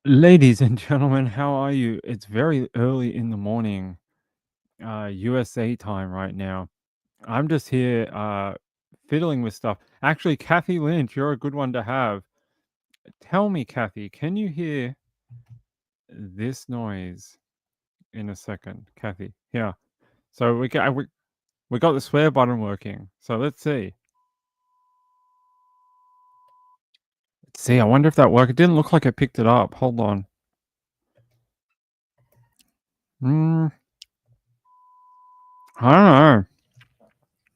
Ladies and gentlemen, how are you? It's very early in the morning, USA time right now. I'm just here fiddling with stuff. Actually, Kathy Lynch, you're a good one to have. Tell me, Kathy, can you hear this noise in a second? Kathy, yeah. So we got the swear button working. So let's see. Let's see. I wonder if that worked. It didn't look like it picked it up. Hold on. Mm, I don't know.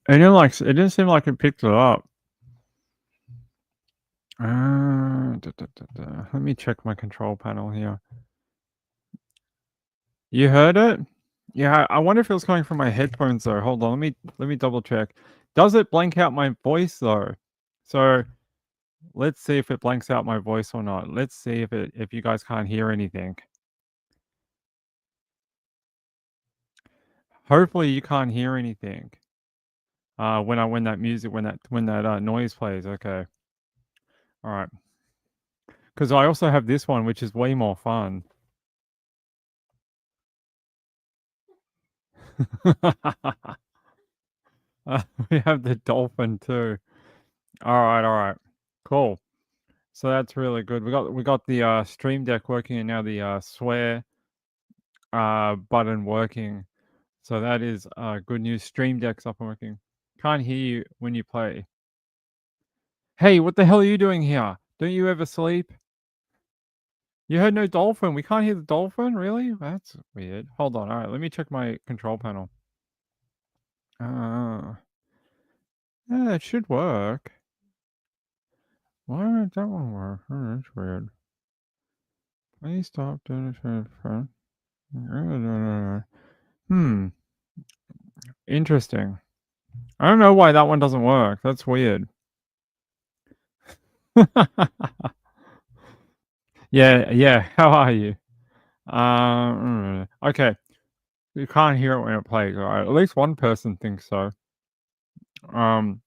It didn't seem like it picked it up. Let me check my control panel here. You heard it? Yeah, I wonder if it was coming from my headphones though. Hold on, let me double check. Does it blank out my voice though? So let's see if it blanks out my voice or not. Let's see if you guys can't hear anything. Hopefully you can't hear anything. When that music when that noise plays. Okay. All right. Because I also have this one, which is way more fun. We have the dolphin too. All right. Cool. So that's really good. We got the stream deck working and now the swear button working. So that is good news. Stream deck's up and working. Can't hear you when you play. Hey, what the hell are you doing here? Don't you ever sleep? You heard no dolphin. We can't hear the dolphin? Really? That's weird. Hold on. All right, let me check my control panel. Yeah, it should work. Why won't that one work? Oh, that's weird. Please stop doing it. Hmm. Interesting. I don't know why that one doesn't work. That's weird. Yeah. How are you? Okay. You can't hear it when it plays. All right. At least one person thinks so.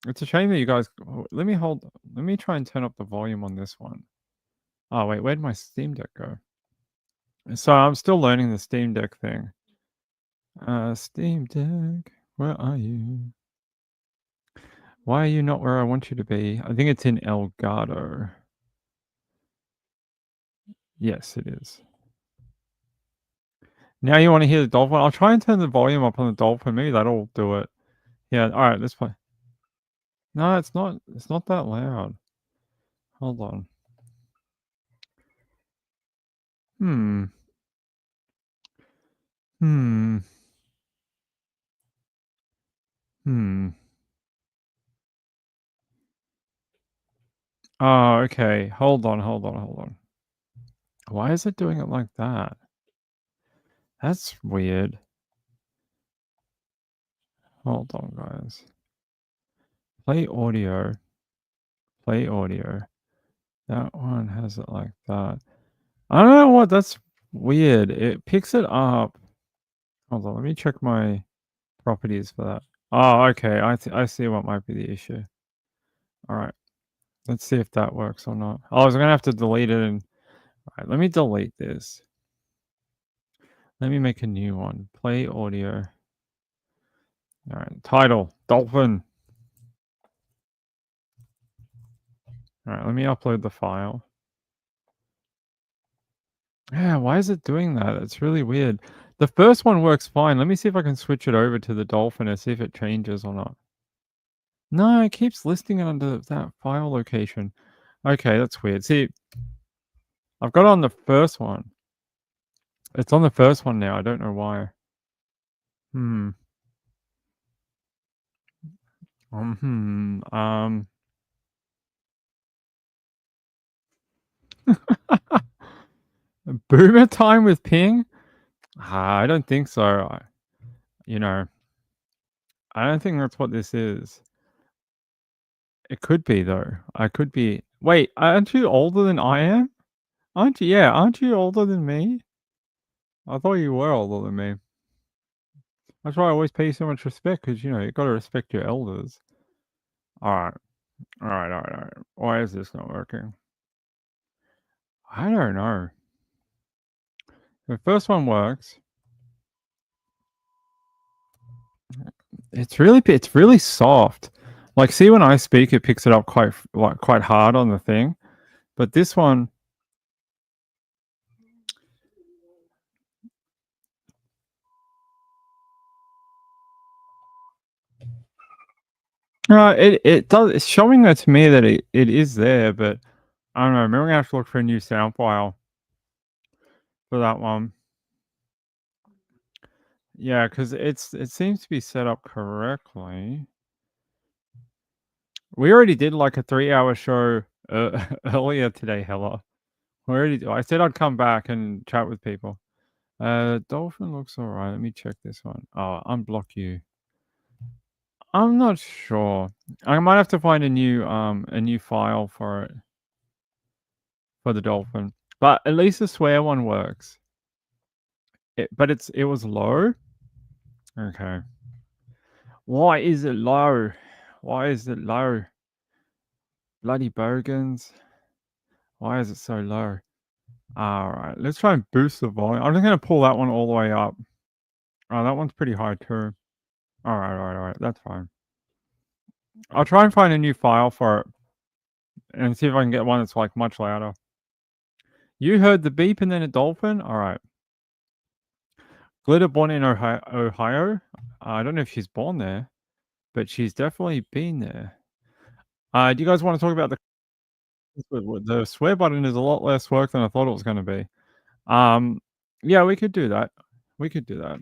It's a shame that you guys. Let me hold. Let me try and turn up the volume on this one. Oh wait, where'd my Steam Deck go? So I'm still learning the Steam Deck thing. Steam Deck, where are you? Why are you not where I want you to be? I think it's in Elgato. Yes, it is. Now you want to hear the dolphin? I'll try and turn the volume up on the dolphin. Maybe that'll do it. Yeah. All right. Let's play. No, it's not. It's not that loud. Hold on. Hmm. Hmm. Hmm. Oh, okay. Hold on. Why is it doing it like that? That's weird. Hold on, guys. Play audio. Play audio. That one has it like that. I don't know what. That's weird. It picks it up. Hold on. Let me check my properties for that. Oh, okay. I see what might be the issue. All right. Let's see if that works or not. Oh, I was gonna have to delete it and all right, let me delete this. Let me make a new one. Play audio. All right. Title. Dolphin. All right, let me upload the file. Yeah, why is it doing that? It's really weird. The first one works fine. Let me see if I can switch it over to the dolphin and see if it changes or not. No, it keeps listing it under that file location. Okay, that's weird. See, I've got it on the first one. It's on the first one now. I don't know why. Hmm. Hmm. Boomer time with ping? I don't think so. You know, I don't think that's what this is. It could be though. I could be. Wait, aren't you older than I am? Aren't you? Yeah, aren't you older than me? I thought you were older than me. That's why I always pay you so much respect because you got to respect your elders. All right. Why is this not working? I don't know. The first one works. It's really soft. Like, see when I speak, it picks it up quite hard on the thing, but this one, it does. It's showing that to me that it is there, but I don't know. Maybe we're gonna have to look for a new sound file for that one. Yeah, because it seems to be set up correctly. We already did like a 3-hour show earlier today, Hella. I said I'd come back and chat with people. Dolphin looks alright. Let me check this one. Oh, unblock you. I'm not sure. I might have to find a new file for it for the dolphin. But at least the swear one works. But it was low. Okay. Why is it low? Why is it low? Bloody bogans. Why is it so low? Alright, let's try and boost the volume. I'm just gonna pull that one all the way up. Oh, that one's pretty high too. Alright, that's fine. I'll try and find a new file for it and see if I can get one that's like much louder. You heard the beep and then a dolphin? Alright. Glitter born in Ohio. I don't know if she's born there, but she's definitely been there. Do you guys want to talk about the swear button is a lot less work than I thought it was going to be. Yeah, we could do that. We could do that.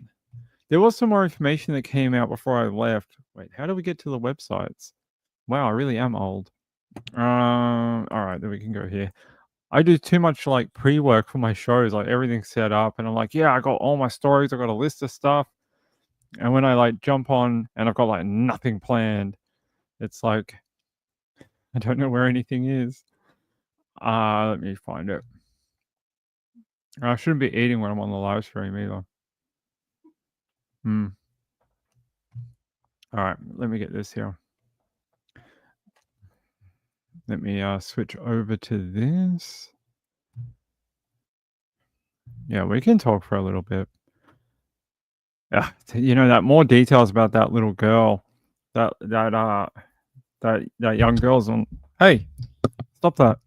There was some more information that came out before I left. Wait, how do we get to the websites? Wow, I really am old. All right, then we can go here. I do too much like pre-work for my shows, like everything's set up, and I'm like, yeah, I got all my stories, I got a list of stuff, and when I like jump on and I've got like nothing planned, it's like I don't know where anything is. Let me find it. I shouldn't be eating when I'm on the live stream either. All right, let me get this here. Let me switch over to this. Yeah, we can talk for a little bit. Yeah, you know that more details about that little girl, that young girl's on. Hey, stop that!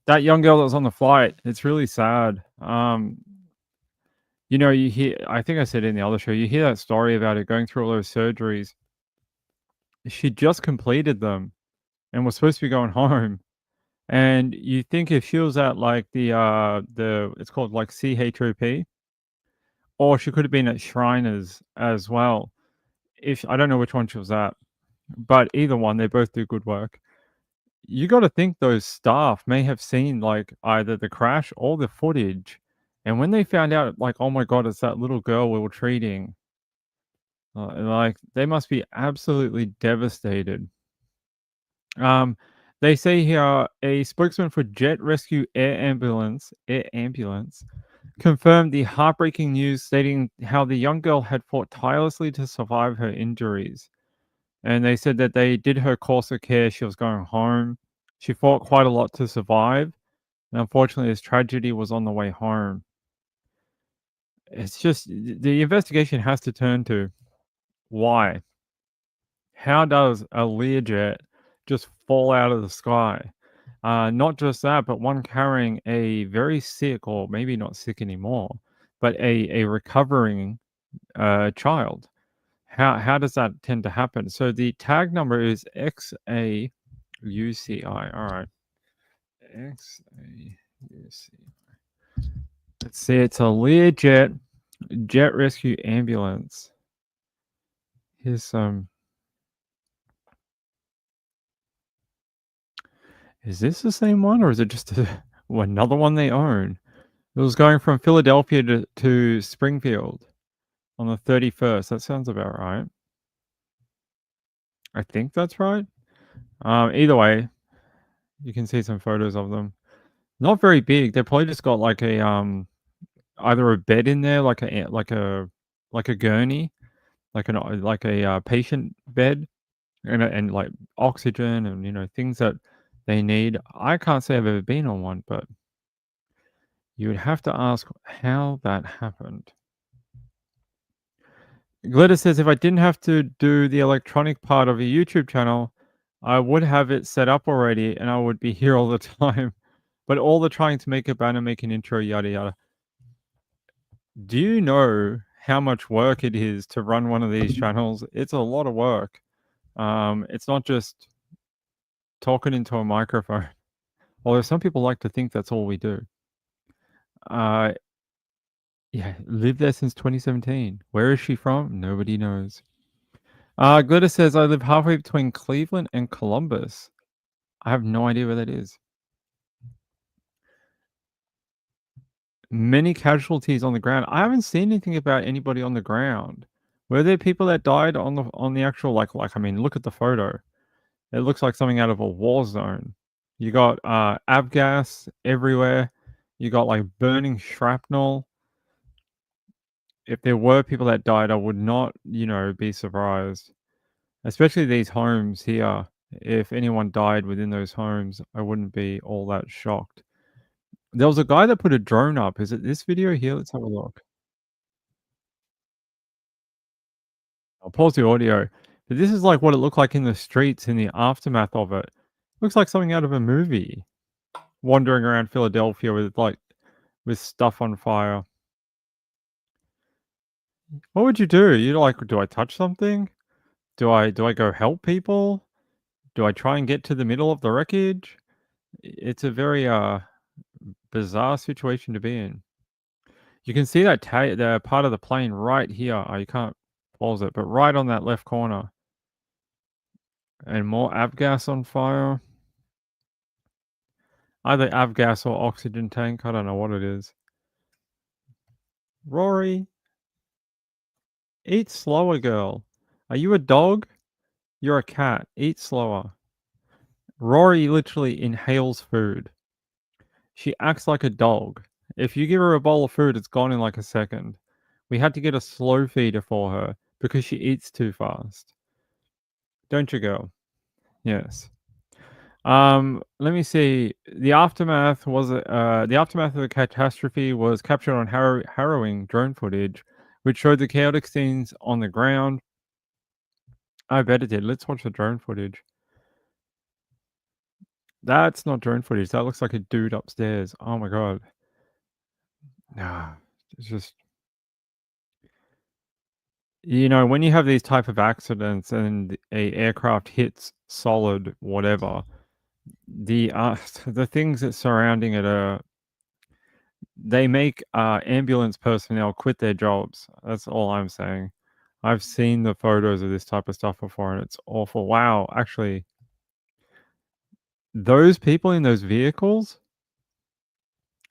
That young girl that was on the flight. It's really sad. You know, you hear. I think I said in the other show, you hear that story about her going through all those surgeries. She just completed them and was supposed to be going home. And you think if she was at like the it's called like CHOP, or she could have been at Shriners as well. If I don't know which one she was at, but either one, they both do good work. You got to think those staff may have seen like either the crash or the footage, and when they found out, like, oh my god, it's that little girl we were treating, like they must be absolutely devastated. They say here a spokesman for Jet Rescue Air Ambulance confirmed the heartbreaking news, stating how the young girl had fought tirelessly to survive her injuries. And they said that they did her course of care. She was going home. She fought quite a lot to survive. And unfortunately, this tragedy was on the way home. It's just the investigation has to turn to why. How does a Learjet just fall out of the sky? Not just that, but one carrying a very sick, or maybe not sick anymore, but a recovering child. How does that tend to happen? So the tag number is XAUCI. All right, XAUCI. Let's see. It's a Learjet jet rescue ambulance. Here's some. Is this the same one, or is it just another one they own? It was going from Philadelphia to Springfield on the 31st. That sounds about right. I think that's right. Either way, you can see some photos of them. Not very big. They probably just got like a either a bed in there, like a gurney, like a patient bed, and like oxygen and things that they need. I can't say I've ever been on one, but You would have to ask how that happened. Glitter says, "If I didn't have to do the electronic part of a YouTube channel, I would have it set up already and I would be here all the time. But all the trying to make a banner, make an intro, yada yada." Do you know how much work it is to run one of these channels? It's a lot of work. It's not just talking into a microphone. Although some people like to think that's all we do. Uh, yeah, lived there since 2017. Where is she from? Nobody knows. Glitter says, "I live halfway between Cleveland and Columbus." I have no idea where that is. Many casualties on the ground. I haven't seen anything about anybody on the ground. Were there people that died on the actual I mean, look at the photo. It looks like something out of a war zone. You got avgas everywhere. You got like burning shrapnel. If there were people that died, I would not, be surprised. Especially these homes here. If anyone died within those homes, I wouldn't be all that shocked. There was a guy that put a drone up. Is it this video here? Let's have a look. I'll pause the audio. But this is like what it looked like in the streets in the aftermath of it. Looks like something out of a movie. Wandering around Philadelphia with stuff on fire. What would you do? You're like, do I touch something? Do I go help people? Do I try and get to the middle of the wreckage? It's a very bizarre situation to be in. You can see that the part of the plane right here. Oh, you can't pause it, but right on that left corner. And more avgas on fire. Either avgas or oxygen tank. I don't know what it is. Rory, eat slower, girl. Are you a dog? You're a cat. Eat slower. Rory literally inhales food. She acts like a dog. If you give her a bowl of food, it's gone in like a second. We had to get a slow feeder for her because she eats too fast. Don't you, girl? Yes. Let me see. The aftermath of the catastrophe was captured on harrowing drone footage, which showed the chaotic scenes on the ground. I bet it did. Let's watch the drone footage. That's not drone footage. That looks like a dude upstairs. Oh my god. Nah, it's just when you have these type of accidents and a aircraft hits solid whatever, the the things that surrounding it they make ambulance personnel quit their jobs. That's all I'm saying. I've seen the photos of this type of stuff before and it's awful. Wow, actually, those people in those vehicles,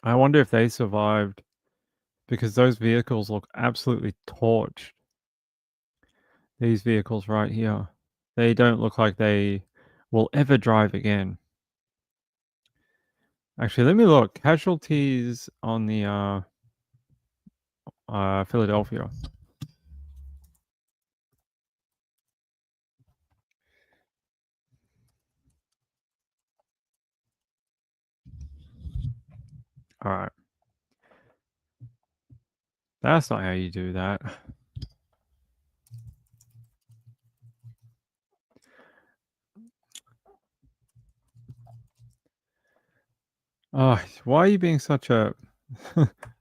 I wonder if they survived because those vehicles look absolutely torched. These vehicles right here. They don't look like they will ever drive again. Actually, let me look. Casualties on the Philadelphia. All right. That's not how you do that. Oh, why are you being such a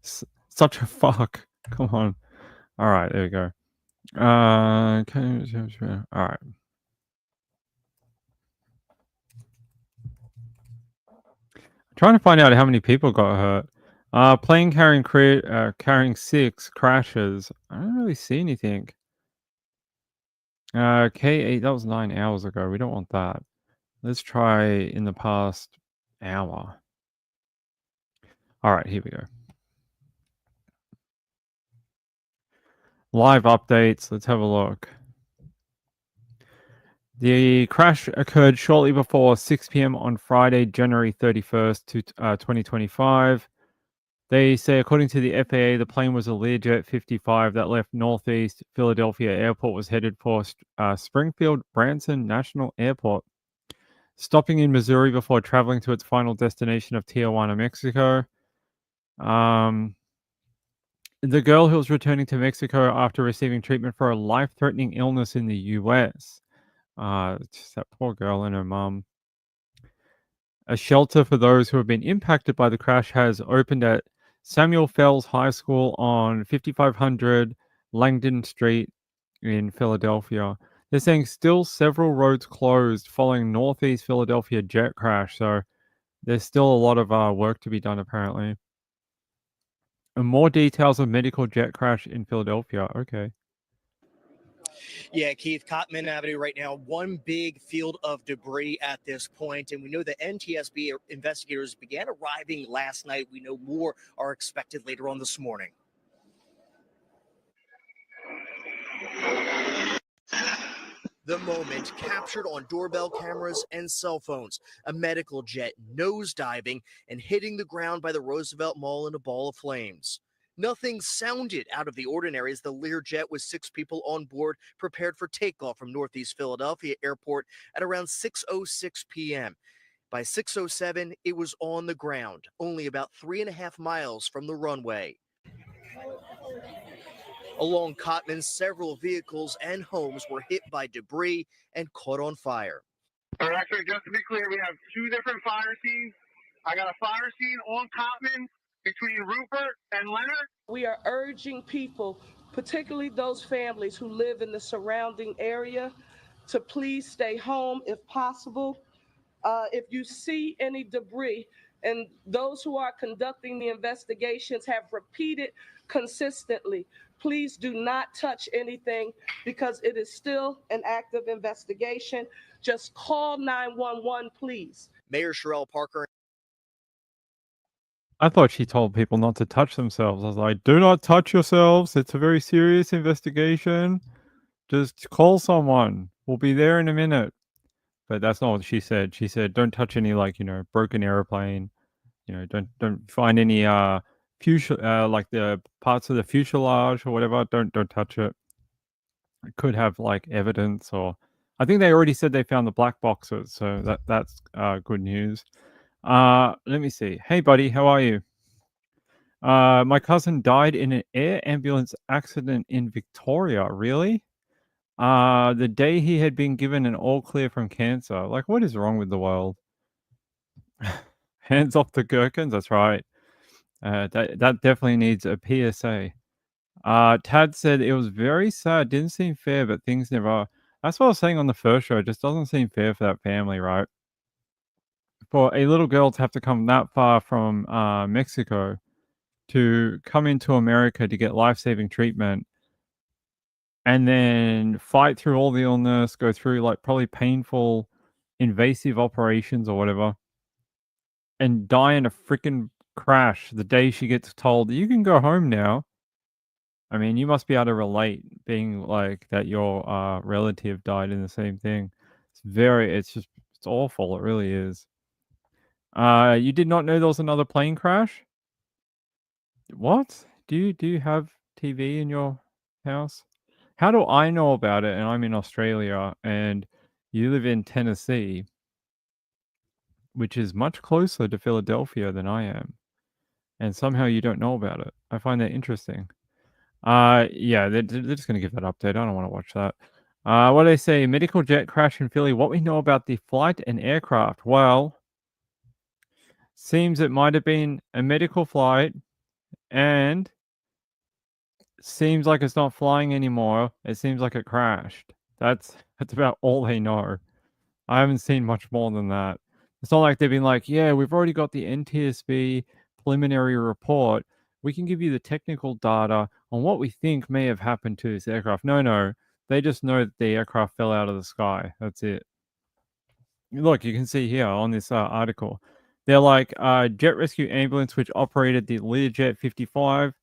such a fuck? Come on. All right, there we go. Okay, all right. Trying to find out how many people got hurt. Plane carrying 6 crashes. I don't really see anything. K8, that was 9 hours ago. We don't want that. Let's try in the past hour. All right, here we go. Live updates. Let's have a look. The crash occurred shortly before 6 p.m. on Friday, January 31st, 2025. They say, according to the FAA, the plane was a Learjet 55 that left Northeast Philadelphia Airport, was headed for Springfield Branson National Airport, stopping in Missouri before traveling to its final destination of Tijuana, Mexico. Um, the girl who was returning to Mexico after receiving treatment for a life-threatening illness in the US. Just that poor girl and her mum. A shelter for those who have been impacted by the crash has opened at Samuel Fells High School on 5500 Langdon Street in Philadelphia. They're saying still several roads closed following Northeast Philadelphia jet crash, so there's still a lot of work to be done apparently. And more details of medical jet crash in Philadelphia. Okay. Yeah, Keith, Cotman Avenue right now, one big field of debris at this point. And we know the NTSB investigators began arriving last night. We know more are expected later on this morning. The moment captured on doorbell cameras and cell phones. A medical jet nosediving and hitting the ground by the Roosevelt Mall in a ball of flames. Nothing sounded out of the ordinary as the Learjet with 6 people on board prepared for takeoff from Northeast Philadelphia Airport at around 6:06 p.m. By 6:07, it was on the ground, only about 3.5 miles from the runway. Along Cotman, several vehicles and homes were hit by debris and caught on fire. Actually, just to be clear, we have 2 different fire scenes. I got a fire scene on Cotman between Rupert and Leonard. We are urging people, particularly those families who live in the surrounding area, to please stay home if possible. If you see any debris, and those who are conducting the investigations have repeated consistently, please do not touch anything because it is still an active investigation. Just call 911, please. Mayor Sherelle Parker. I thought she told people not to touch themselves. I was like, do not touch yourselves. It's a very serious investigation. Just call someone. We'll be there in a minute. But that's not what she said. She said, don't touch any, like, broken airplane. Don't find any like the parts of the fuselage or whatever. Don't touch it. It could have like evidence, or I think they already said they found the black boxes, so that's good news. Let me see. Hey buddy, how are you? My cousin died in an air ambulance accident in Victoria. Really? The day he had been given an all clear from cancer. Like, what is wrong with the world? Hands off the gherkins. That's right. That definitely needs a PSA. Tad said it was very sad. Didn't seem fair, but things never. That's what I was saying on the first show. It just doesn't seem fair for that family, right? For a little girl to have to come that far from Mexico to come into America to get life-saving treatment and then fight through all the illness, go through like probably painful, invasive operations or whatever, and die in a freaking crash the day she gets told, you can go home now. I mean, you must be able to relate being like that your relative died in the same thing. It's awful. It really is. You did not know there was another plane crash? What? Do you have TV in your house? How do I know about it and I'm in Australia and you live in Tennessee, which is much closer to Philadelphia than I am, and somehow you don't know about it? I find that interesting. Yeah, they're just gonna give that update. I don't want to watch that. What do they say? Medical jet crash in Philly. What we know about the flight and aircraft? Well, seems it might have been a medical flight, and seems like it's not flying anymore. It seems like it crashed. That's about all they know. I haven't seen much more than that. It's not like they've been like, yeah, we've already got the NTSB preliminary report. We can give you the technical data on what we think may have happened to this aircraft. No. They just know that the aircraft fell out of the sky. That's it. Look, you can see here on this article. They're like, jet rescue ambulance, which operated the Learjet 55,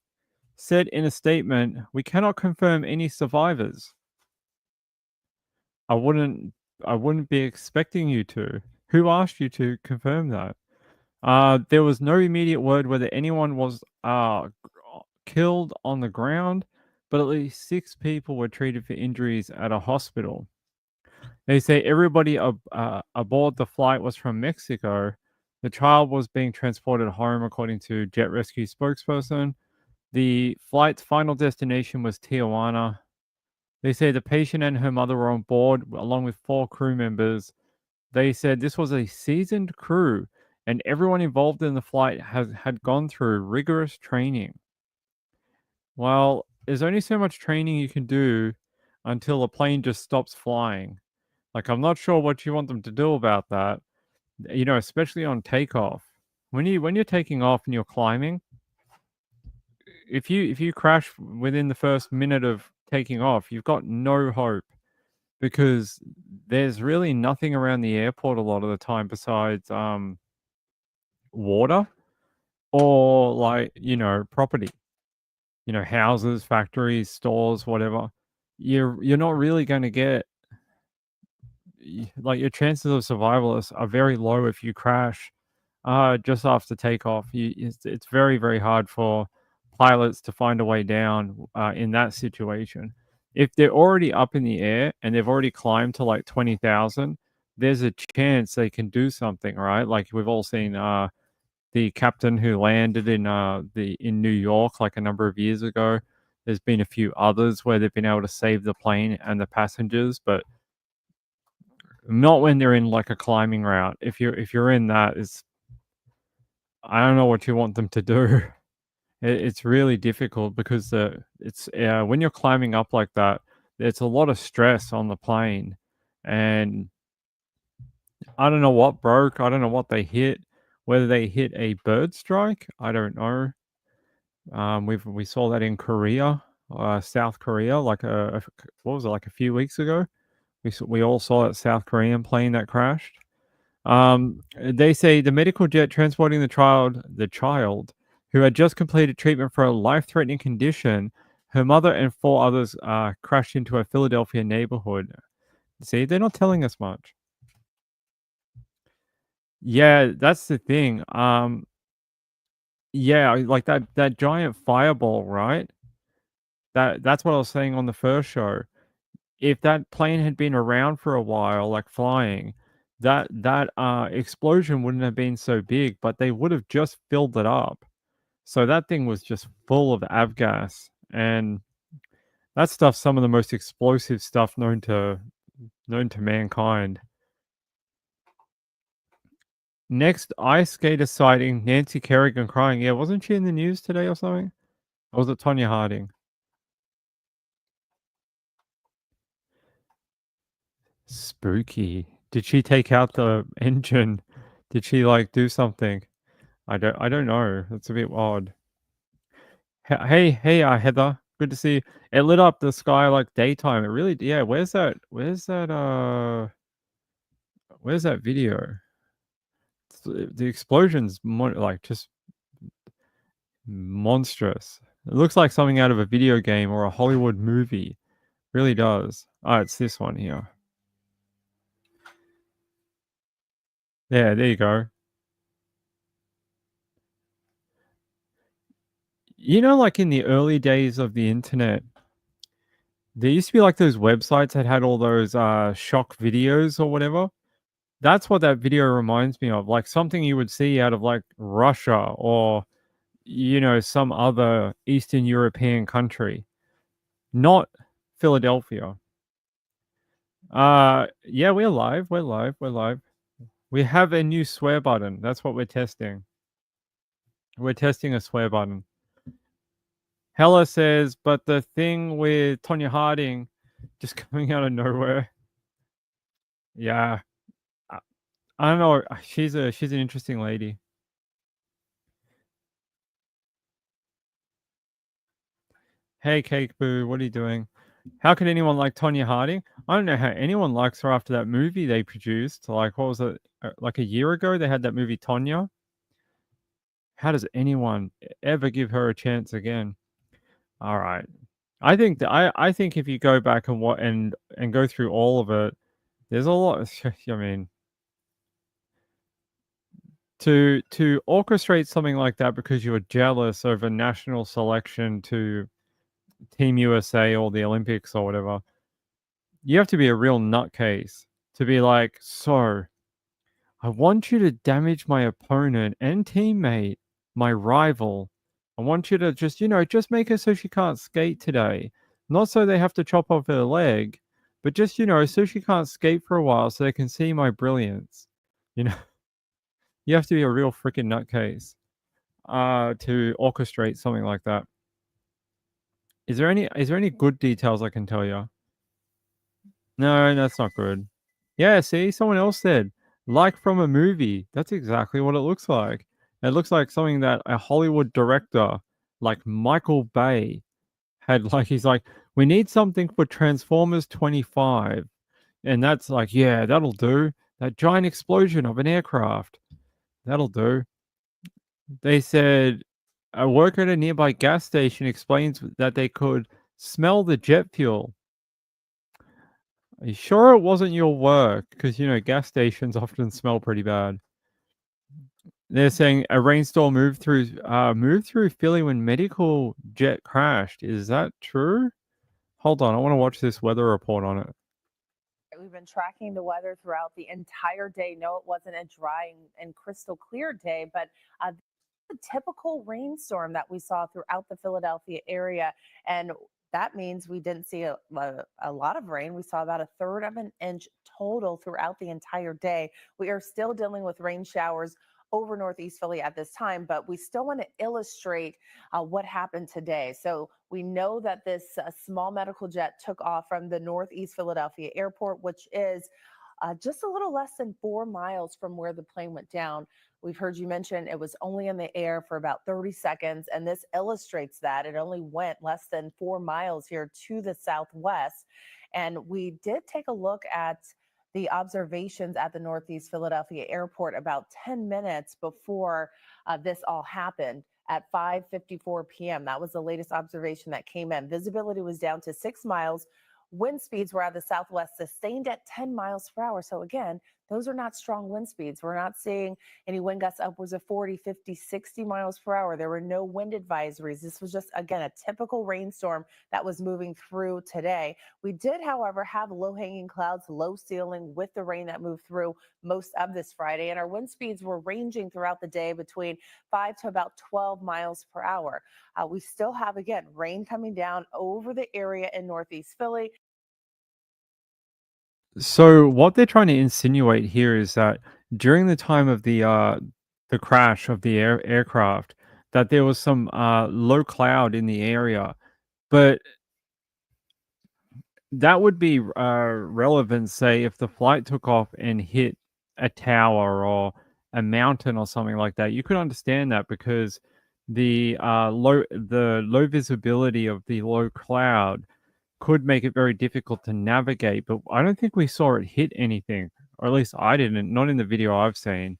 said in a statement, we cannot confirm any survivors. I wouldn't be expecting you to. Who asked you to confirm that? There was no immediate word whether anyone was killed on the ground, but at least 6 people were treated for injuries at a hospital. They say everybody aboard the flight was from Mexico, The child was being transported home, according to jet rescue spokesperson. The flight's final destination was Tijuana. They say the patient and her mother were on board, along with 4 crew members. They said this was a seasoned crew, and everyone involved in the flight had gone through rigorous training. Well, there's only so much training you can do until a plane just stops flying. Like, I'm not sure what you want them to do about that, especially on takeoff. When you're taking off and you're climbing, if you crash within the first minute of taking off, you've got no hope, because there's really nothing around the airport a lot of the time besides water or, like, property. Houses, factories, stores, whatever. You're not really going to get, like, your chances of survival are very low if you crash just after takeoff. It's very, very hard for pilots to find a way down in that situation. If they're already up in the air and they've already climbed to like 20,000, there's a chance they can do something, right? Like, we've all seen the captain who landed in New York like a number of years ago. There's been a few others where they've been able to save the plane and the passengers, but not when they're in like a climbing route. If you're in that, I don't know what you want them to do. It's really difficult because it's when you're climbing up like that, there's a lot of stress on the plane, and I don't know what broke. I don't know what they hit. Whether they hit a bird strike, I don't know. We saw that in Korea, South Korea, like what was it, like a few weeks ago? We all saw that South Korean plane that crashed. They say the medical jet transporting the child who had just completed treatment for a life-threatening condition, her mother and 4 others crashed into a Philadelphia neighborhood. See, they're not telling us much. Yeah, that's the thing. Yeah, like that giant fireball, right? That's what I was saying on the first show. If that plane had been around for a while, like flying, that explosion wouldn't have been so big, but they would have just filled it up. So that thing was just full of avgas, and that stuff's some of the most explosive stuff known to mankind. Next, ice skater sighting, Nancy Kerrigan crying. Yeah, wasn't she in the news today or something? Or was it Tonya Harding? Spooky. Did she take out the engine? Did she like do something? I don't know. That's a bit odd. Hey, Heather. Good to see you. It lit up the sky like daytime. It really, yeah. Where's that video? The explosion's like just monstrous. It looks like something out of a video game or a Hollywood movie. Really does. Oh, it's this one here. Yeah, there you go. Like in the early days of the internet, there used to be like those websites that had all those shock videos or whatever. That's what that video reminds me of, like something you would see out of like Russia or some other Eastern European country, not Philadelphia. Yeah, we're live. We're live. We're live. We have a new swear button. That's what we're testing. We're testing a swear button. Hella says, but the thing with Tonya Harding just coming out of nowhere. Yeah. I don't know. She's an interesting lady. Hey, Cake Boo, what are you doing? How could anyone like Tonya Harding? I don't know how anyone likes her after that movie they produced. Like, what was it? Like a year ago, they had that movie Tonya. How does anyone ever give her a chance again? All right. I think that I think if you go back and go through all of it, there's a lot. I mean, to orchestrate something like that because you were jealous over national selection to Team USA or the Olympics or whatever, you have to be a real nutcase to be like, so I want you to damage my opponent and teammate, my rival. I want you to just, just make her so she can't skate today. Not so they have to chop off her leg, but just, so she can't skate for a while so they can see my brilliance. You know, you have to be a real freaking nutcase to orchestrate something like that. Is there any good details I can tell you? No, that's not good. Yeah, see, someone else said, like from a movie. That's exactly what it looks like. It looks like something that a Hollywood director like Michael Bay had he's like, we need something for Transformers 25. And that's like, yeah, that'll do. That giant explosion of an aircraft. That'll do. They said a worker at a nearby gas station explains that they could smell the jet fuel. Are you sure it wasn't your work? Because, gas stations often smell pretty bad. They're saying a rainstorm moved through Philly when medical jet crashed. Is that true? Hold on, I want to watch this weather report on it. We've been tracking the weather throughout the entire day. No, it wasn't a dry and crystal clear day, but a typical rainstorm that we saw throughout the Philadelphia area. And that means we didn't see a lot of rain. We saw about a third of an inch total throughout the entire day. We are still dealing with rain showers over Northeast Philly at this time, but we still want to illustrate what happened today. So we know that this small medical jet took off from the Northeast Philadelphia airport, which is just a little less than 4 miles from where the plane went down. We've heard you mention it was only in the air for about 30 seconds, and this illustrates that it only went less than 4 miles here to the southwest. And we did take a look at the observations at the Northeast Philadelphia airport about 10 minutes before this all happened at 5:54 p.m. That was the latest observation that came in. Visibility was down to 6 miles. Wind speeds were out of the southwest, sustained at 10 miles per hour. So again, those are not strong wind speeds. We're not seeing any wind gusts upwards of 40, 50, 60 miles per hour. There were no wind advisories. This was just, again, a typical rainstorm that was moving through today. We did, however, have low hanging clouds, low ceiling with the rain that moved through most of this Friday. And our wind speeds were ranging throughout the day between 5 to about 12 miles per hour. We still have, again, rain coming down over the area in Northeast Philly. So what they're trying to insinuate here is that during the time of the crash of the aircraft, that there was some low cloud in the area, but that would be relevant, say, if the flight took off and hit a tower or a mountain or something like that. You could understand that because the low visibility of the low cloud could make it very difficult to navigate. But I don't think we saw it hit anything, or at least I didn't. Not in the video I've seen.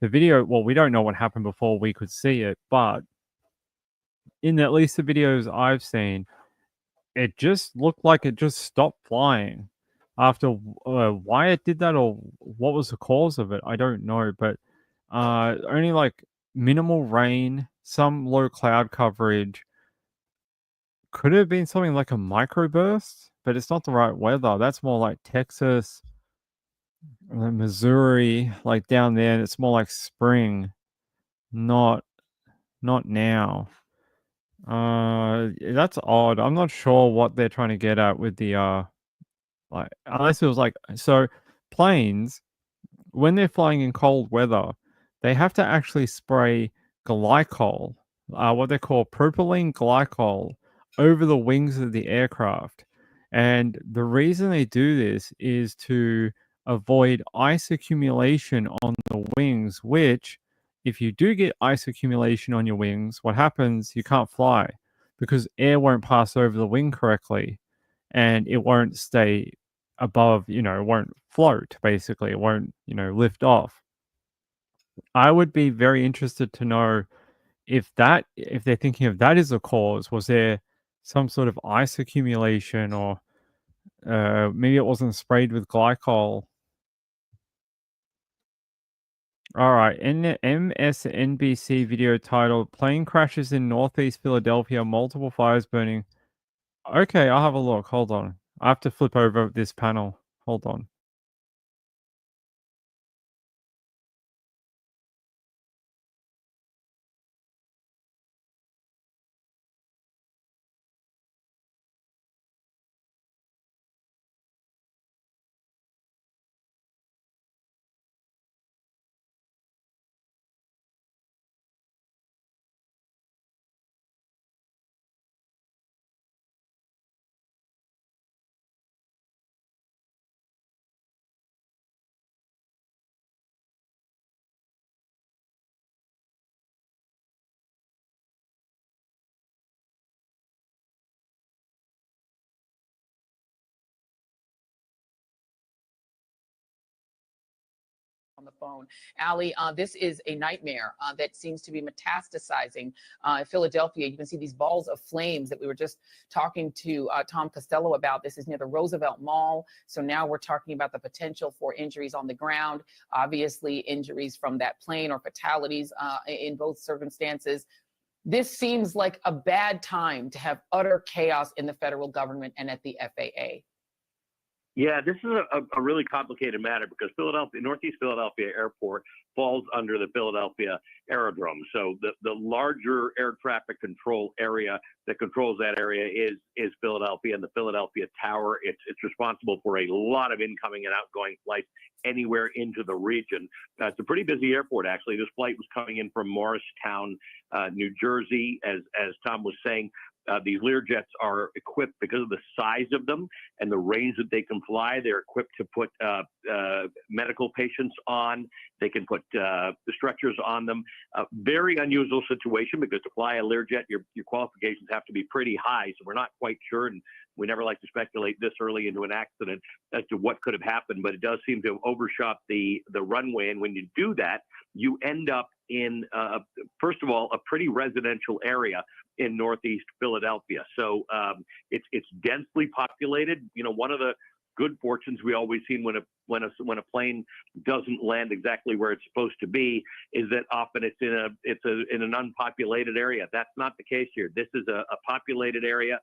The video, well, we don't know what happened before we could see it, but in at least the videos I've seen, it just looked like it just stopped flying after why it did that or what was the cause of it. I don't know, but only like minimal rain, some low cloud coverage. Could it have been something like a microburst? But it's not the right weather. That's more like Texas, Missouri, like down there. And it's more like spring, not now. That's odd. I'm not sure what they're trying to get at with the like unless it was like so planes when they're flying in cold weather, they have to actually spray glycol, what they call propylene glycol, over the wings of the aircraft. And the reason they do this is to avoid ice accumulation on the wings, which, if you do get ice accumulation on your wings, what happens? You can't fly because air won't pass over the wing correctly and it won't stay above, it won't float basically. It won't, lift off. I would be very interested to know if they're thinking of that as a cause. Was there some sort of ice accumulation or maybe it wasn't sprayed with glycol? All right, MSNBC video titled "Plane Crashes in Northeast Philadelphia, Multiple Fires Burning." Okay, I'll have a look. Hold on. I have to flip over this panel. Hold on. on the phone. Allie, this is a nightmare that seems to be metastasizing in Philadelphia. You can see these balls of flames that we were just talking to Tom Costello about. This is near the Roosevelt Mall. So now we're talking about the potential for injuries on the ground, obviously injuries from that plane or fatalities in both circumstances. This seems like a bad time to have utter chaos in the federal government and at the FAA. Yeah, this is a really complicated matter because Northeast Philadelphia Airport falls under the Philadelphia Aerodrome. So the larger air traffic control area that controls that area is Philadelphia and the Philadelphia Tower. It's responsible for a lot of incoming and outgoing flights anywhere into the region. It's a pretty busy airport, actually. This flight was coming in from Morristown, New Jersey, as Tom was saying. These Learjets are equipped because of the size of them and the range that they can fly. They're equipped to put medical patients on. They can put stretchers on them. Very unusual situation because to fly a Learjet, your qualifications have to be pretty high. So we're not quite sure, and we never like to speculate this early into an accident as to what could have happened. But it does seem to have overshot the runway. And when you do that, you end up in, first of all, a pretty residential area in Northeast Philadelphia. So it's densely populated. You know, one of the good fortunes we always seen when a plane doesn't land exactly where it's supposed to be is that often it's in an unpopulated area. That's not the case here. This is a populated area.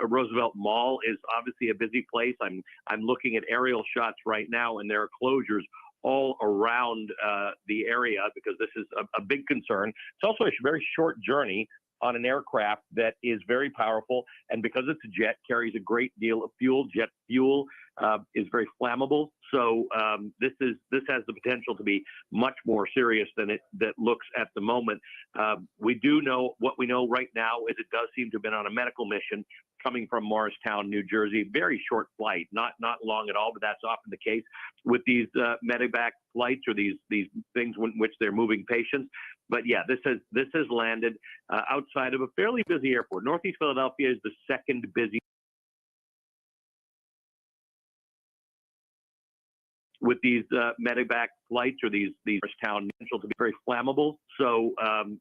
Roosevelt Mall is obviously a busy place. I'm looking at aerial shots right now, and there are closures all around the area because this is a big concern. It's also a very short journey on an aircraft that is very powerful, and because it's a jet, carries a great deal of fuel. Jet fuel is very flammable, so this has the potential to be much more serious than that looks at the moment. We do know what we know right now is it does seem to have been on a medical mission coming from Morristown, New Jersey. Very short flight, not long at all, but that's often the case with these medevac flights or these things in which they're moving patients. But yeah, this has landed outside of a fairly busy airport. Northeast Philadelphia is the second busiest with these medevac flights or these town potential to be very flammable. So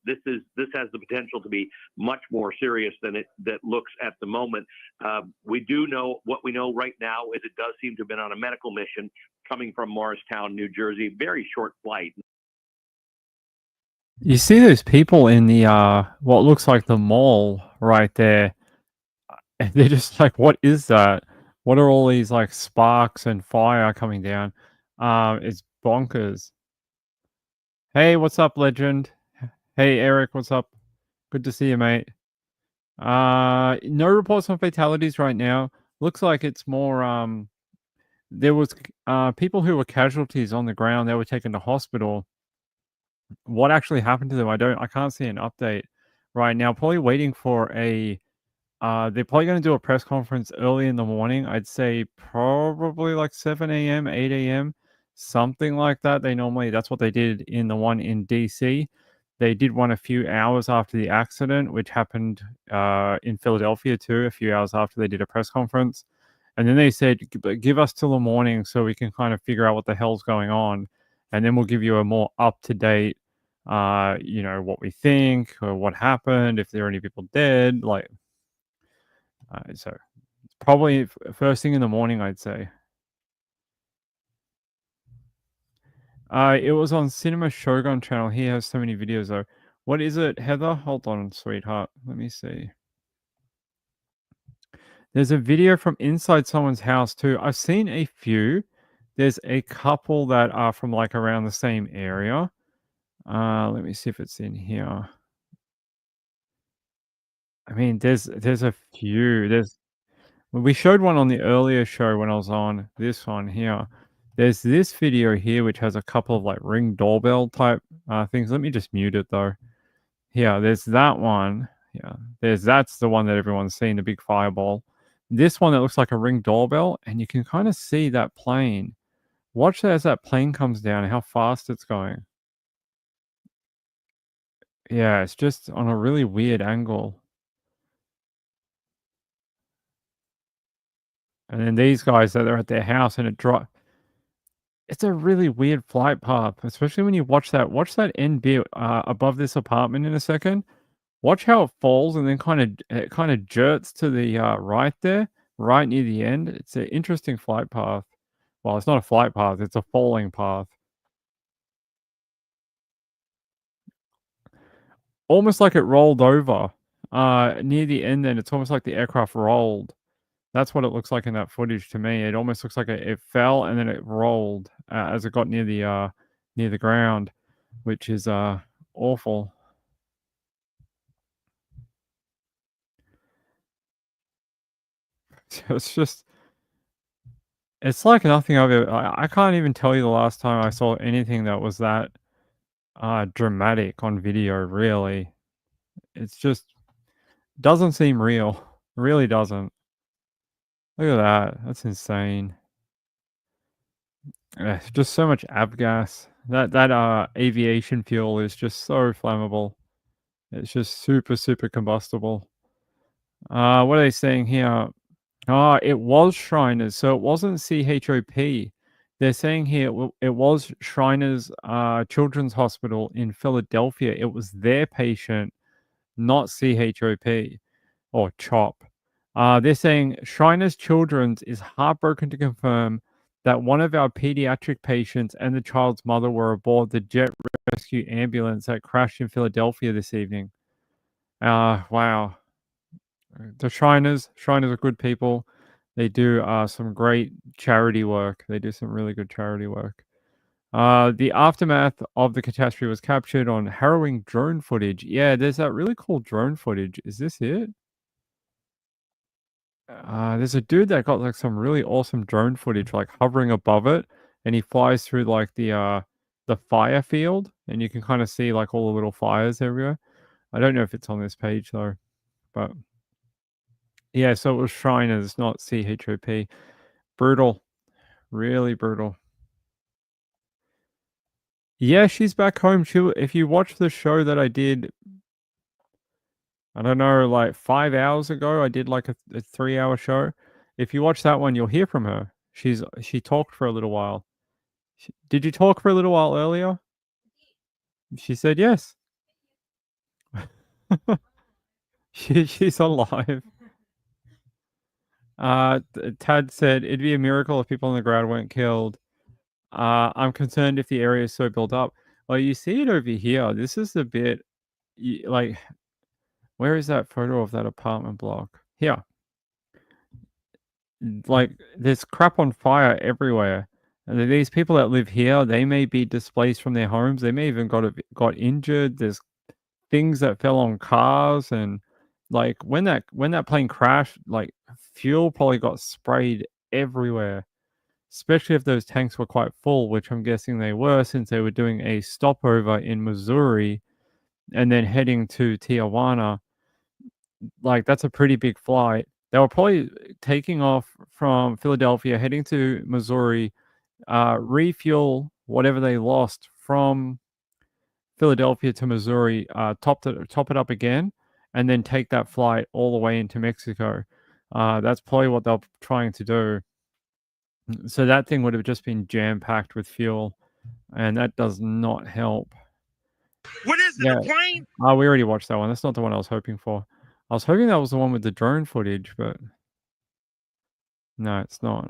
this has the potential to be much more serious than that looks at the moment. We do know what we know right now is it does seem to have been on a medical mission coming from Morristown, New Jersey. Very short flight. You see those people in the what looks like the mall right there, and they're just like, "What is that? What are all these like sparks and fire coming down?" It's bonkers. Hey, what's up, legend? Hey, Eric, what's up? Good to see you, mate. No reports on fatalities right now. Looks like it's more there was people who were casualties on the ground. They were taken to hospital. What actually happened to them? I can't see an update right now. Probably waiting for a they're probably going to do a press conference early in the morning. I'd say probably like 7 a.m., 8 a.m., something like that. That's what they did in the one in DC. They did one a few hours after the accident, which happened in Philadelphia too, a few hours after they did a press conference. And then they said, give us till the morning so we can kind of figure out what the hell's going on. And then we'll give you a more up-to-date, what we think or what happened, if there are any people dead. So it's probably first thing in the morning, I'd say. It was on Cinema Shogun channel. He has so many videos though. What is it, Heather? Hold on, sweetheart. Let me see. There's a video from inside someone's house too. I've seen a few. There's a couple that are from like around the same area. Let me see if it's in here. I mean, there's a few. We showed one on the earlier show when I was on this one here. There's this video here which has a couple of like Ring doorbell type things. Let me just mute it though. Here, there's that one. Yeah, that's the one that everyone's seen, the big fireball. This one that looks like a Ring doorbell, and you can kind of see that plane. Watch that as that plane comes down, how fast it's going. Yeah, it's just on a really weird angle. And then these guys that are at their house and it It's a really weird flight path, especially when you watch that end bit, above this apartment in a second. Watch how it falls and then kinda jerts to the, right there, right near the end. It's an interesting flight path. Well, it's not a flight path, it's a falling path. Almost like it rolled over, near the end then, it's almost like the aircraft rolled. That's what it looks like in that footage to me. It almost looks like it fell and then it rolled, as it got near the ground, which is, awful. So it's like nothing I've ever I can't even tell you the last time I saw anything that was that, dramatic on video, really. It's just doesn't seem real. Really doesn't. Look at that. That's insane. Just so much avgas. That aviation fuel is just so flammable. It's just super, super combustible. What are they saying here? It was Shriners, so it wasn't CHOP. They're saying here it was Shriners Children's Hospital in Philadelphia. It was their patient, not CHOP or CHOP. They're saying Shriners Children's is heartbroken to confirm that one of our pediatric patients and the child's mother were aboard the jet rescue ambulance that crashed in Philadelphia this evening. Wow. The Shriners are good people. They do some great charity work. They do some really good charity work. The aftermath of the catastrophe was captured on harrowing drone footage. Yeah, there's that really cool drone footage. Is this it? There's a dude that got like some really awesome drone footage, like hovering above it, and he flies through like the fire field, and you can kind of see like all the little fires everywhere. I don't know if it's on this page though, but yeah, so it was Shriners, not CHOP. Brutal. Really brutal. Yeah, she's back home. If you watch the show that I did, I don't know, like 5 hours ago, I did like a 3-hour show. If you watch that one, you'll hear from her. She talked for a little while. Did you talk for a little while earlier? She said yes. She's alive. Tad said it'd be a miracle if people on the ground weren't killed. I'm concerned if the area is so built up. Well, you see it over here. This is the bit, like, where is that photo of that apartment block? Here. Like, there's crap on fire everywhere. And these people that live here, they may be displaced from their homes. They may even got injured. There's things that fell on cars, and like when that plane crashed, like fuel probably got sprayed everywhere. Especially if those tanks were quite full, which I'm guessing they were, since they were doing a stopover in Missouri and then heading to Tijuana. Like, that's a pretty big flight. They were probably taking off from Philadelphia, heading to Missouri, refuel whatever they lost from Philadelphia to Missouri, top it up again, and then take that flight all the way into Mexico. That's probably what they're trying to do. So that thing would have just been jam-packed with fuel, and that does not help. What is it, Yeah. a plane? We already watched that one. That's not the one I was hoping for. I was hoping that was the one with the drone footage, but no, it's not.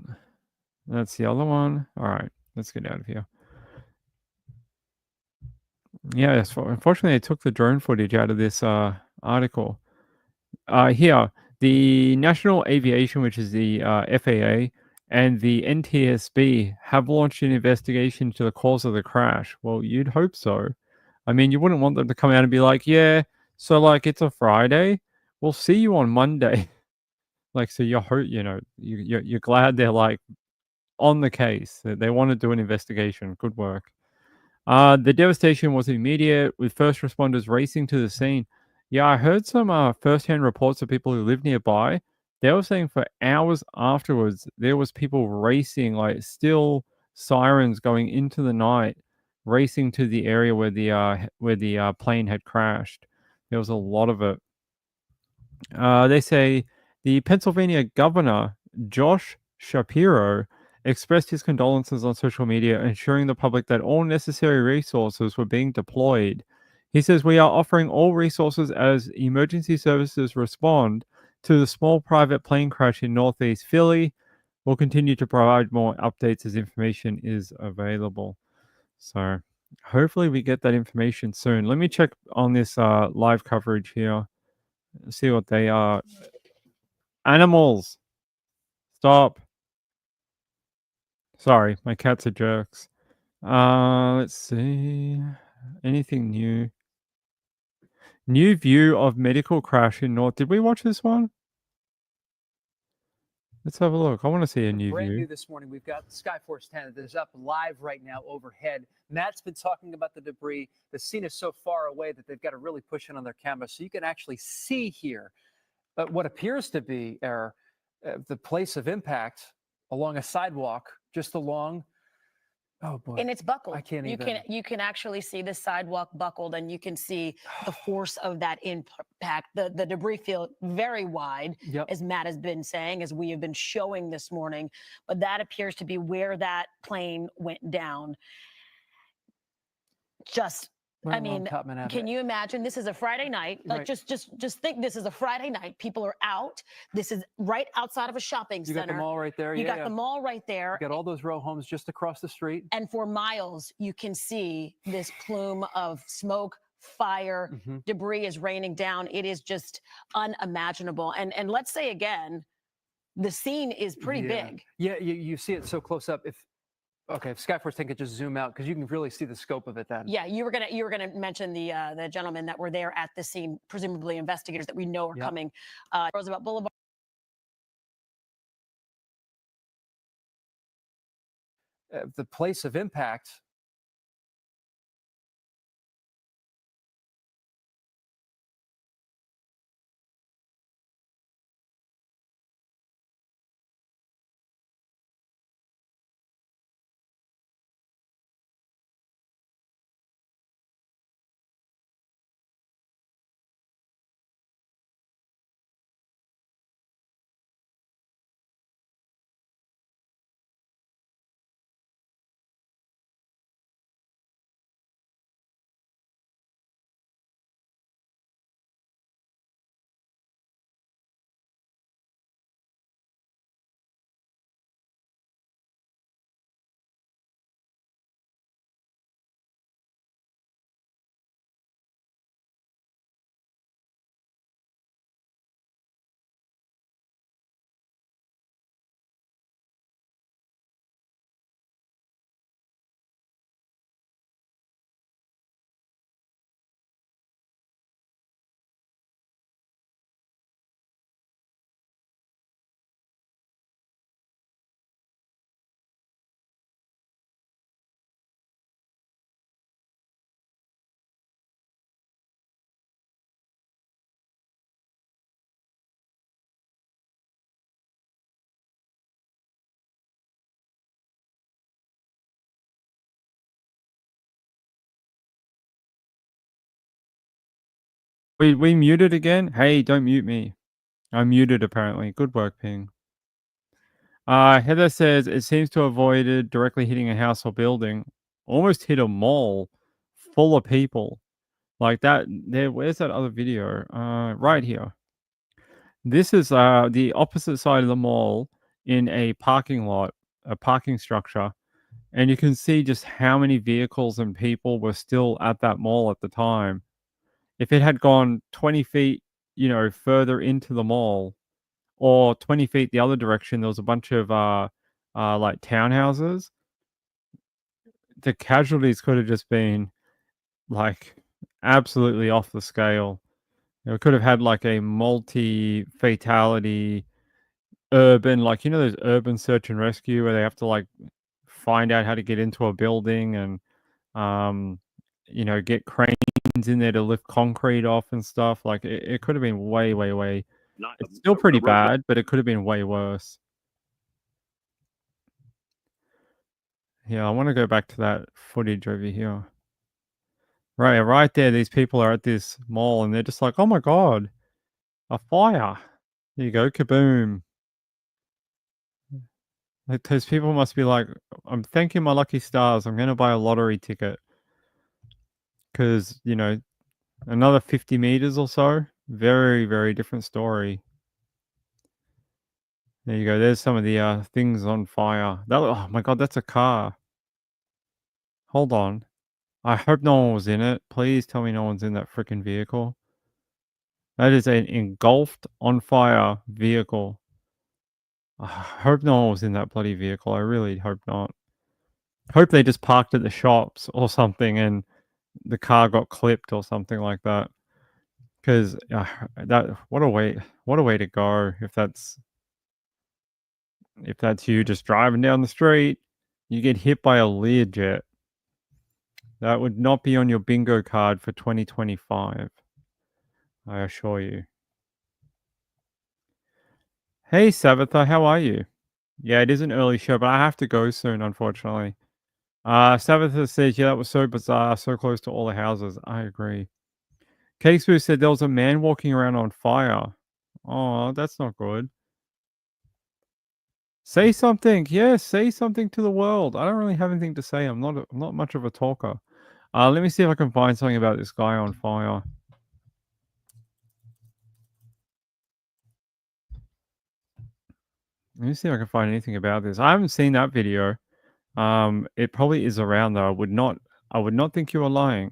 That's the other one. All right, let's get out of here. Yeah, unfortunately, they took the drone footage out of this article. Here, the National Aviation, which is the FAA, and the NTSB have launched an investigation into the cause of the crash. Well, you'd hope so. I mean, you wouldn't want them to come out and be like, yeah, so like it's a Friday. We'll see you on Monday. Like, so you're glad they're like on the case. They want to do an investigation. Good work. The devastation was immediate, with first responders racing to the scene. Yeah, I heard some first-hand reports of people who live nearby. They were saying for hours afterwards, there was people racing, like still sirens going into the night, racing to the area where the plane had crashed. There was a lot of it. They say the Pennsylvania governor, Josh Shapiro, expressed his condolences on social media, assuring the public that all necessary resources were being deployed. He says, "We are offering all resources as emergency services respond to the small private plane crash in Northeast Philly. We'll continue to provide more updates as information is available." So hopefully we get that information soon. Let me check on this live coverage here. See what they are. Animals, stop. Sorry, my cats are jerks. Let's see. Anything new? New view of medical crash in North. Did we watch this one? Let's have a look. I want to see a new Brand view. new this morning. We've got Skyforce 10 that is up live right now overhead. Matt's been talking about the debris. The scene is so far away that they've got to really push in on their camera so you can actually see here. But what appears to be the place of impact along a sidewalk, just along. Oh boy! And it's buckled. I can't you even. You can actually see the sidewalk buckled, and you can see the force of that impact. The debris field very wide, Yep. as Matt has been saying, as we have been showing this morning. But that appears to be where that plane went down. Just. Right I mean, can you imagine? This is a Friday night. Like, Right. just think this is a Friday night. People are out. This is right outside of a shopping You center. got the mall right there. You yeah, got the mall right there. You got all those row homes just across the street. And for miles, you can see this plume of smoke, fire, debris is raining down. It is just unimaginable. And let's say again, the scene is pretty big. Yeah, you see it so close up. If Skyforce 10 could just zoom out because you can really see the scope of it then. Yeah, you were gonna mention the gentlemen that were there at the scene, presumably investigators that we know are coming. Roosevelt Boulevard. The place of impact. We muted again? Hey, don't mute me. I'm muted apparently. Good work, Ping. Heather says it seems to have avoided directly hitting a house or building. Almost hit a mall full of people. Like that. Where's that other video? Right here. This is the opposite side of the mall in a parking lot, a parking structure. And you can see just how many vehicles and people were still at that mall at the time. If it had gone 20 feet, further into the mall, or 20 feet the other direction, there was a bunch of like townhouses. The casualties could have just been like absolutely off the scale. It could have had like a multi-fatality urban, like those urban search and rescue where they have to like find out how to get into a building and get cranes in there to lift concrete off and stuff. Like it could have been way, way, way. It's still pretty bad, but it could have been way worse. Yeah, I want to go back to that footage over here. Right there, these people are at this mall and they're just like, oh my God, a fire. There you go, kaboom. Like, those people must be like, I'm thanking my lucky stars. I'm going to buy a lottery ticket because, you know, another 50 meters or so. Very, very different story. There you go. There's some of the things on fire. Oh my God, that's a car. Hold on. I hope no one was in it. Please tell me no one's in that freaking vehicle. That is an engulfed on fire vehicle. I hope no one was in that bloody vehicle. I really hope not. Hope they just parked at the shops or something and the car got clipped or something like that. Because that what a way to go if that's you just driving down the street, you get hit by a Learjet. That would not be on your bingo card for 2025. I assure you. Hey Sabatha, how are you? Yeah, it is an early show, but I have to go soon, unfortunately. Sabatha says, yeah, that was so bizarre, so close to all the houses. I agree. Cakespoo said there was a man walking around on fire. Oh, that's not good. Say something. Yes, say something to the world. I don't really have anything to say. I'm not much of a talker. Let me see if I can find something about this guy on fire. Let me see if I can find anything about this. I haven't seen that video. It probably is around though. I would not think you are lying.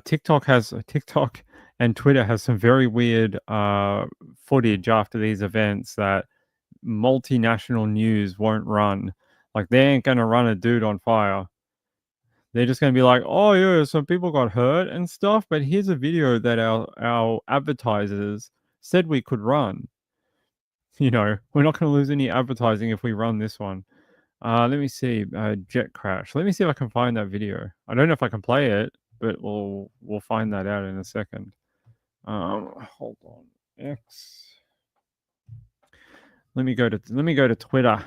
TikTok and Twitter has some very weird footage after these events that multinational news won't run. Like they ain't gonna run a dude on fire. They're just gonna be like, oh yeah, some people got hurt and stuff, but here's a video that our advertisers said we could run. You know, we're not gonna lose any advertising if we run this one. Let me see. Jet crash. Let me see if I can find that video. I don't know if I can play it, but we'll find that out in a second. Hold on. X. Let me go to Twitter.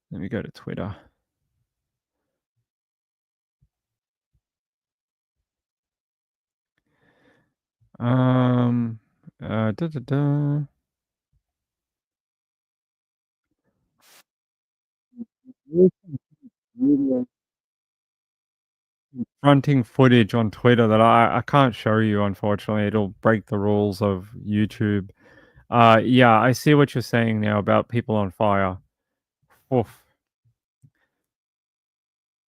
Let me go to Twitter. Da da da. Fronting footage on Twitter that I can't show you, unfortunately. It'll break the rules of YouTube. Yeah, I see what you're saying now about people on fire. Oof.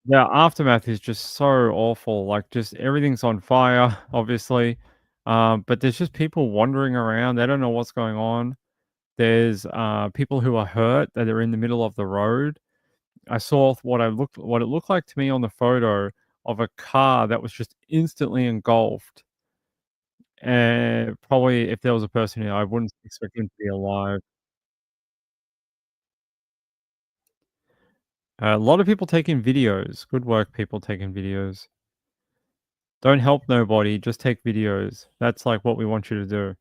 Yeah, Aftermath is just so awful. Like, just everything's on fire, obviously. But there's just people wandering around. They don't know what's going on. There's people who are hurt that are in the middle of the road. I saw what it looked like to me on the photo of a car that was just instantly engulfed. And probably if there was a person here, I wouldn't expect him to be alive. A lot of people taking videos. Good work, people taking videos. Don't help nobody, just take videos. That's like what we want you to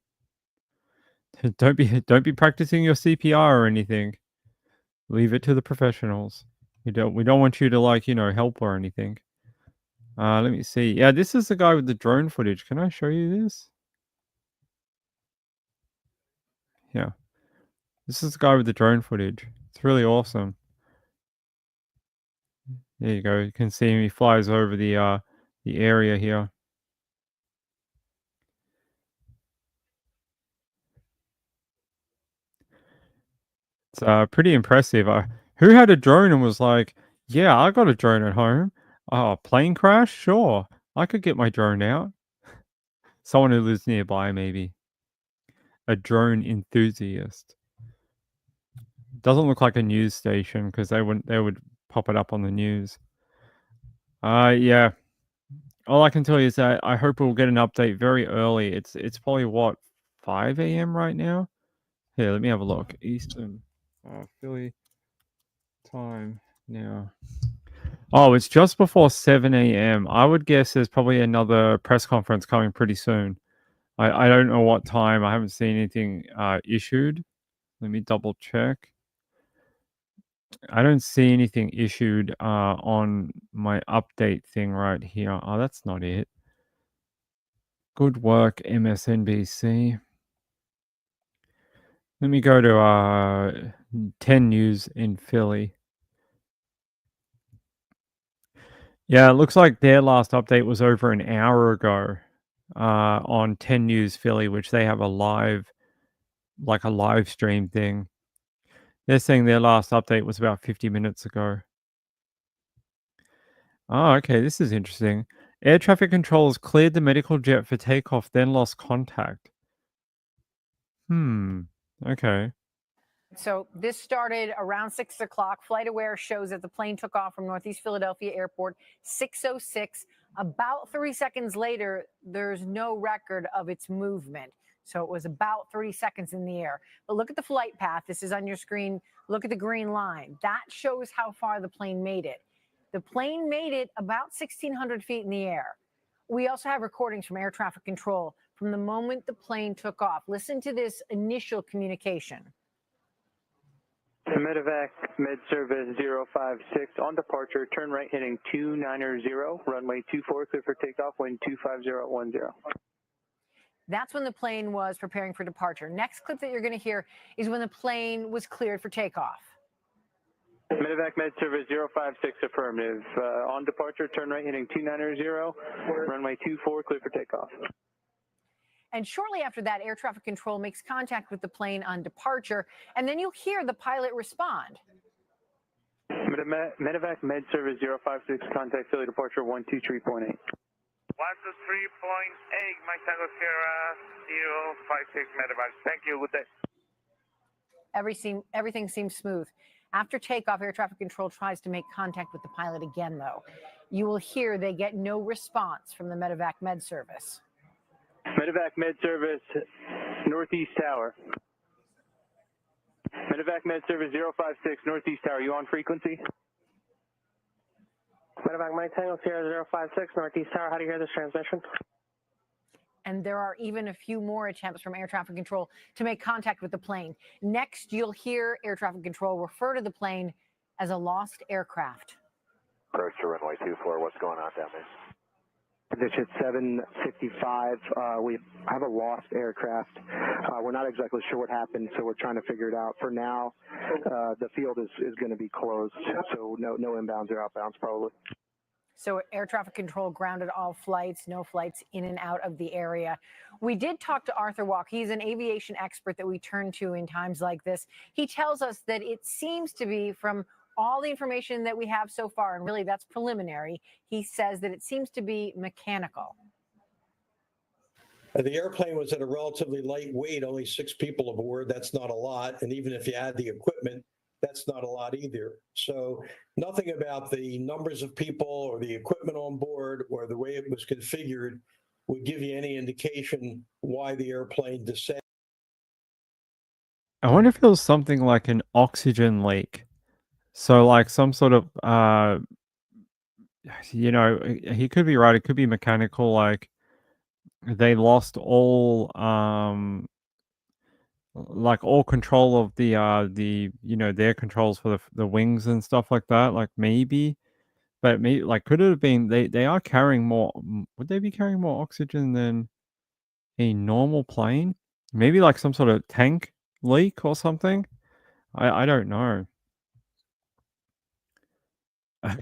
do. Don't be practicing your CPR or anything. Leave it to the professionals. We don't want you to, like, you know, help or anything. Let me see. Yeah, this is the guy with the drone footage. Can I show you this? Yeah. This is the guy with the drone footage. It's really awesome. There you go. You can see him. He flies over the area here. It's pretty impressive. Who had a drone and was like, "Yeah, I got a drone at home. Oh, plane crash? Sure, I could get my drone out." Someone who lives nearby, maybe. A drone enthusiast. Doesn't look like a news station because they would pop it up on the news. Yeah. All I can tell you is that I hope we'll get an update very early. It's probably what, 5 a.m. right now. Here, let me have a look. Eastern, Philly time now. Oh, it's just before 7 a.m. I would guess there's probably another press conference coming pretty soon. I don't know what time. I haven't seen anything issued. Let me double check. I don't see anything issued on my update thing right here. Oh, that's not it. Good work, MSNBC. Let me go to 10 News in Philly. Yeah, it looks like their last update was over an hour ago on 10 News Philly, which they have a live stream thing. They're saying their last update was about 50 minutes ago. Oh, okay, this is interesting. Air traffic controllers cleared the medical jet for takeoff, then lost contact. Okay. So this started around 6 o'clock. FlightAware shows that the plane took off from Northeast Philadelphia Airport 6:06. About 3 seconds later, there's no record of its movement. So it was about 30 seconds in the air. But look at the flight path. This is on your screen. Look at the green line. That shows how far the plane made it. The plane made it about 1,600 feet in the air. We also have recordings from air traffic control from the moment the plane took off. Listen to this initial communication. Medevac, Med Service 056 on departure, turn right heading 290, runway 24, clear for takeoff, wind 25010. That's when the plane was preparing for departure. Next clip that you're going to hear is when the plane was cleared for takeoff. Medevac, Med Service 056 affirmative. On departure, turn right heading 290, runway 24, clear for takeoff. And shortly after that, air traffic control makes contact with the plane on departure, and then you'll hear the pilot respond. Medevac, Med Service 056, contact Philly departure 123.8. 123.8, Mike Tango Sierra 056 Medevac. Thank you. Good day. Everything seems smooth. After takeoff, air traffic control tries to make contact with the pilot again, though. You will hear they get no response from the Medevac Med Service. Medevac Med Service, Northeast Tower. Medevac Med Service 056, Northeast Tower. You on frequency? Medevac Mike Tango Sierra 056, Northeast Tower. How do you hear this transmission? And there are even a few more attempts from air traffic control to make contact with the plane. Next, you'll hear air traffic control refer to the plane as a lost aircraft. Approach to runway 24. What's going on down there? Digit 755. We have a lost aircraft. We're not exactly sure what happened, so we're trying to figure it out. For now, the field is going to be closed, so no inbounds or outbounds probably. So air traffic control grounded all flights, no flights in and out of the area. We did talk to Arthur Walk. He's an aviation expert that we turn to in times like this. He tells us that it seems to be, from all the information that we have so far, and really that's preliminary, he says that it seems to be mechanical. The airplane was at a relatively light weight, only 6 people aboard. That's not a lot. And even if you add the equipment, that's not a lot either. So nothing about the numbers of people or the equipment on board or the way it was configured would give you any indication why the airplane descended. I wonder if it was something like an oxygen leak. So like some sort of, he could be right. It could be mechanical. Like they lost all, like all control of their controls for the wings and stuff like that. Like maybe, but maybe like could it have been they are carrying more? Would they be carrying more oxygen than a normal plane? Maybe like some sort of tank leak or something. I don't know.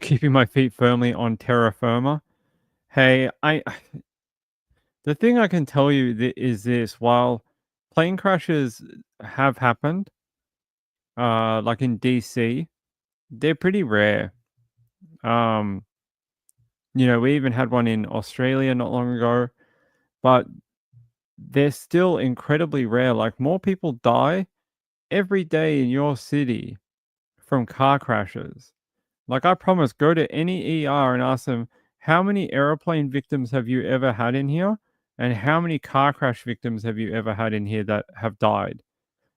Keeping my feet firmly on terra firma. Hey, the thing I can tell you is this: while plane crashes have happened, like in DC, they're pretty rare. We even had one in Australia not long ago, but they're still incredibly rare. Like more people die every day in your city from car crashes. Like I promise, go to any ER and ask them, how many airplane victims have you ever had in here? And how many car crash victims have you ever had in here that have died?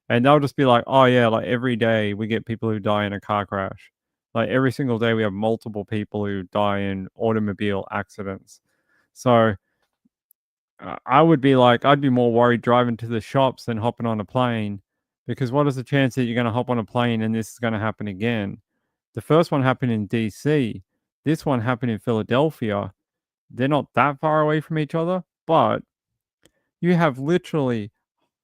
And they'll just be like, oh yeah, like every day we get people who die in a car crash. Like every single day we have multiple people who die in automobile accidents. So I would be like, I'd be more worried driving to the shops than hopping on a plane, because what is the chance that you're going to hop on a plane and this is going to happen again? The first one happened in DC. This one happened in Philadelphia. They're not that far away from each other, but you have literally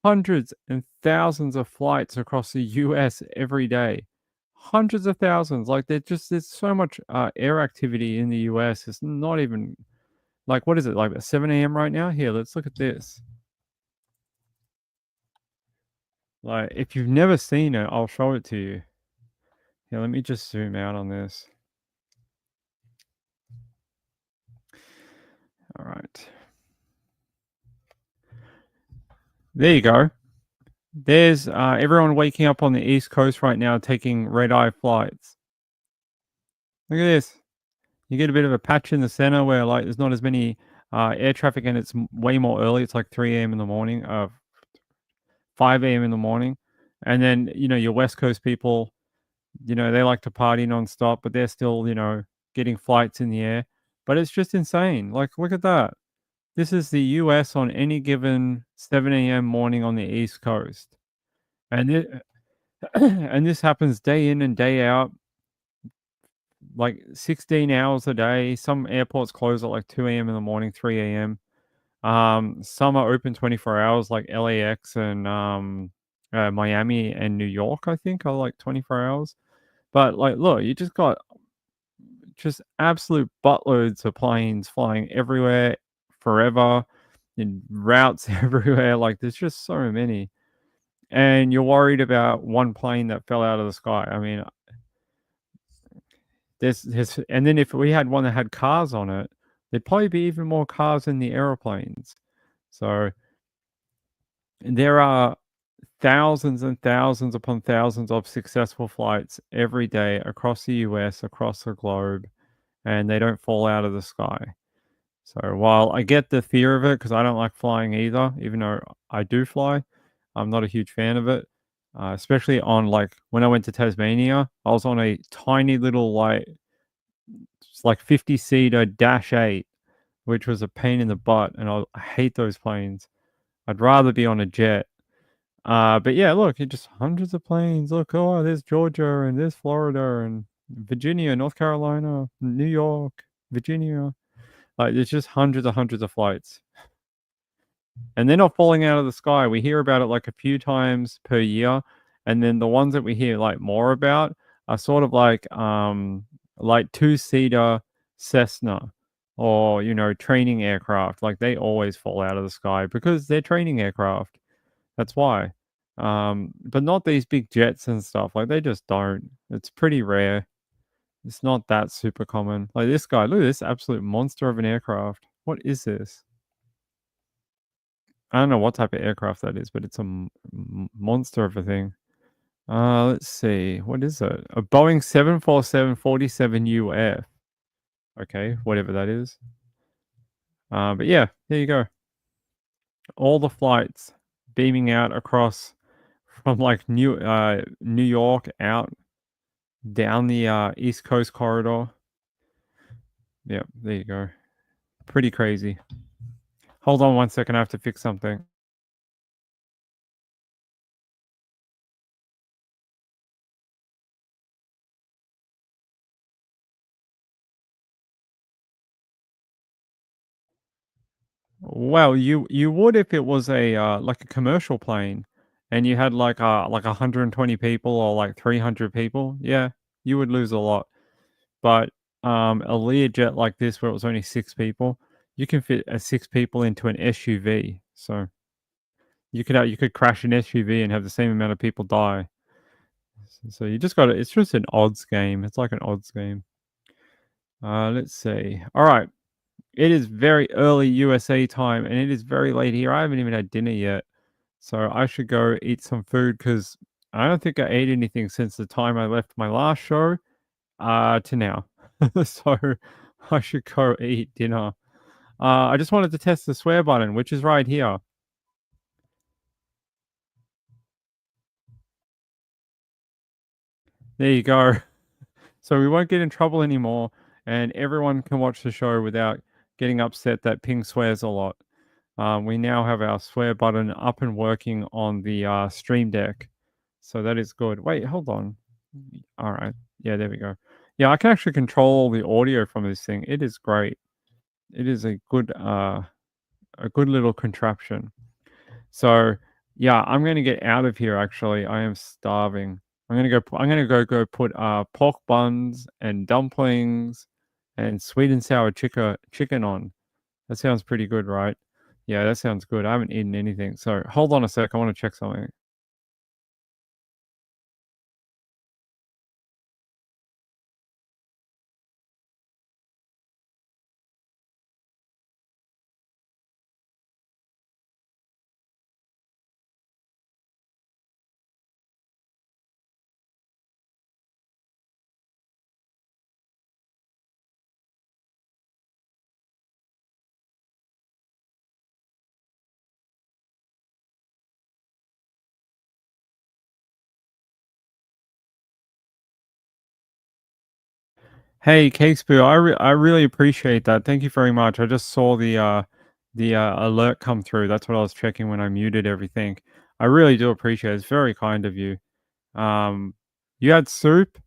hundreds and thousands of flights across the US every day. Hundreds of thousands. Like there's so much air activity in the US. It's not even like, what is it, like 7 a.m. right now? Here, let's look at this. Like, if you've never seen it, I'll show it to you. Here, let me just zoom out on this. All right. There you go. There's everyone waking up on the East Coast right now taking red-eye flights. Look at this. You get a bit of a patch in the center where like there's not as many air traffic and it's way more early. It's like 3 a.m. in the morning, 5 a.m. in the morning. And then, your West Coast people, they like to party nonstop, but they're still, getting flights in the air. But it's just insane. Like, look at that. This is the US on any given 7 a.m. morning on the East Coast. And and this happens day in and day out, like 16 hours a day. Some airports close at like 2 a.m. in the morning, 3 a.m. Some are open 24 hours, like LAX and Miami and New York, I think, are like 24 hours. But like, look, you just got just absolute buttloads of planes flying everywhere, forever, in routes everywhere. Like, there's just so many. And you're worried about one plane that fell out of the sky. I mean, and then if we had one that had cars on it, there'd probably be even more cars in the aeroplanes. So there are thousands and thousands upon thousands of successful flights every day across the US, across the globe, and they don't fall out of the sky. So while I get the fear of it, because I don't like flying either, even though I do fly, I'm not a huge fan of it. Especially on like when I went to Tasmania, I was on a tiny little it's like 50-seater Dash 8, which was a pain in the butt, and I hate those planes. I'd rather be on a jet. But yeah, look, it just hundreds of planes. Look, oh, there's Georgia and there's Florida and Virginia, North Carolina, New York, Virginia. Like, there's just hundreds of flights. And they're not falling out of the sky. We hear about it like a few times per year. And then the ones that we hear like more about are sort of like 2-seater Cessna or, training aircraft. Like, they always fall out of the sky because they're training aircraft. That's why. But not these big jets and stuff. Like, they just don't. It's pretty rare. It's not that super common. Like this guy, look at this absolute monster of an aircraft. What is this? I don't know what type of aircraft that is, but it's a monster of a thing. Let's see. What is it? A Boeing 747-47 UF. Okay, whatever that is. But yeah, there you go. All the flights beaming out across from like New York out down the East Coast corridor. Yep, there you go. Pretty crazy. Hold on 1 second, I have to fix something. Well, you would if it was a like a commercial plane, and you had like 120 people or like 300 people. Yeah, you would lose a lot. But a Learjet like this, where it was only 6 people, you can fit 6 people into an SUV. So you could crash an SUV and have the same amount of people die. So you just got to. It's just an odds game. It's like an odds game. Let's see. All right. It is very early USA time, and it is very late here. I haven't even had dinner yet, so I should go eat some food because I don't think I ate anything since the time I left my last show to now. So I should go eat dinner. I just wanted to test the swear button, which is right here. There you go. So we won't get in trouble anymore, and everyone can watch the show without getting upset that Ping swears a lot. We now have our swear button up and working on the Stream Deck. So that is good. Wait, hold on. All right. Yeah, there we go. Yeah, I can actually control the audio from this thing. It is great. It is a good little contraption. So Yeah, I'm gonna get out of here. Actually, I am starving. I'm gonna go. I'm gonna go put pork buns and dumplings and sweet and sour chicken on. That sounds pretty good, right? Yeah, that sounds good. I haven't eaten anything. So hold on a sec. I want to check something. Hey, Cakespoo, I really appreciate that. Thank you very much. I just saw the alert come through. That's what I was checking when I muted everything. I really do appreciate it. It's very kind of you. Um, you had soup?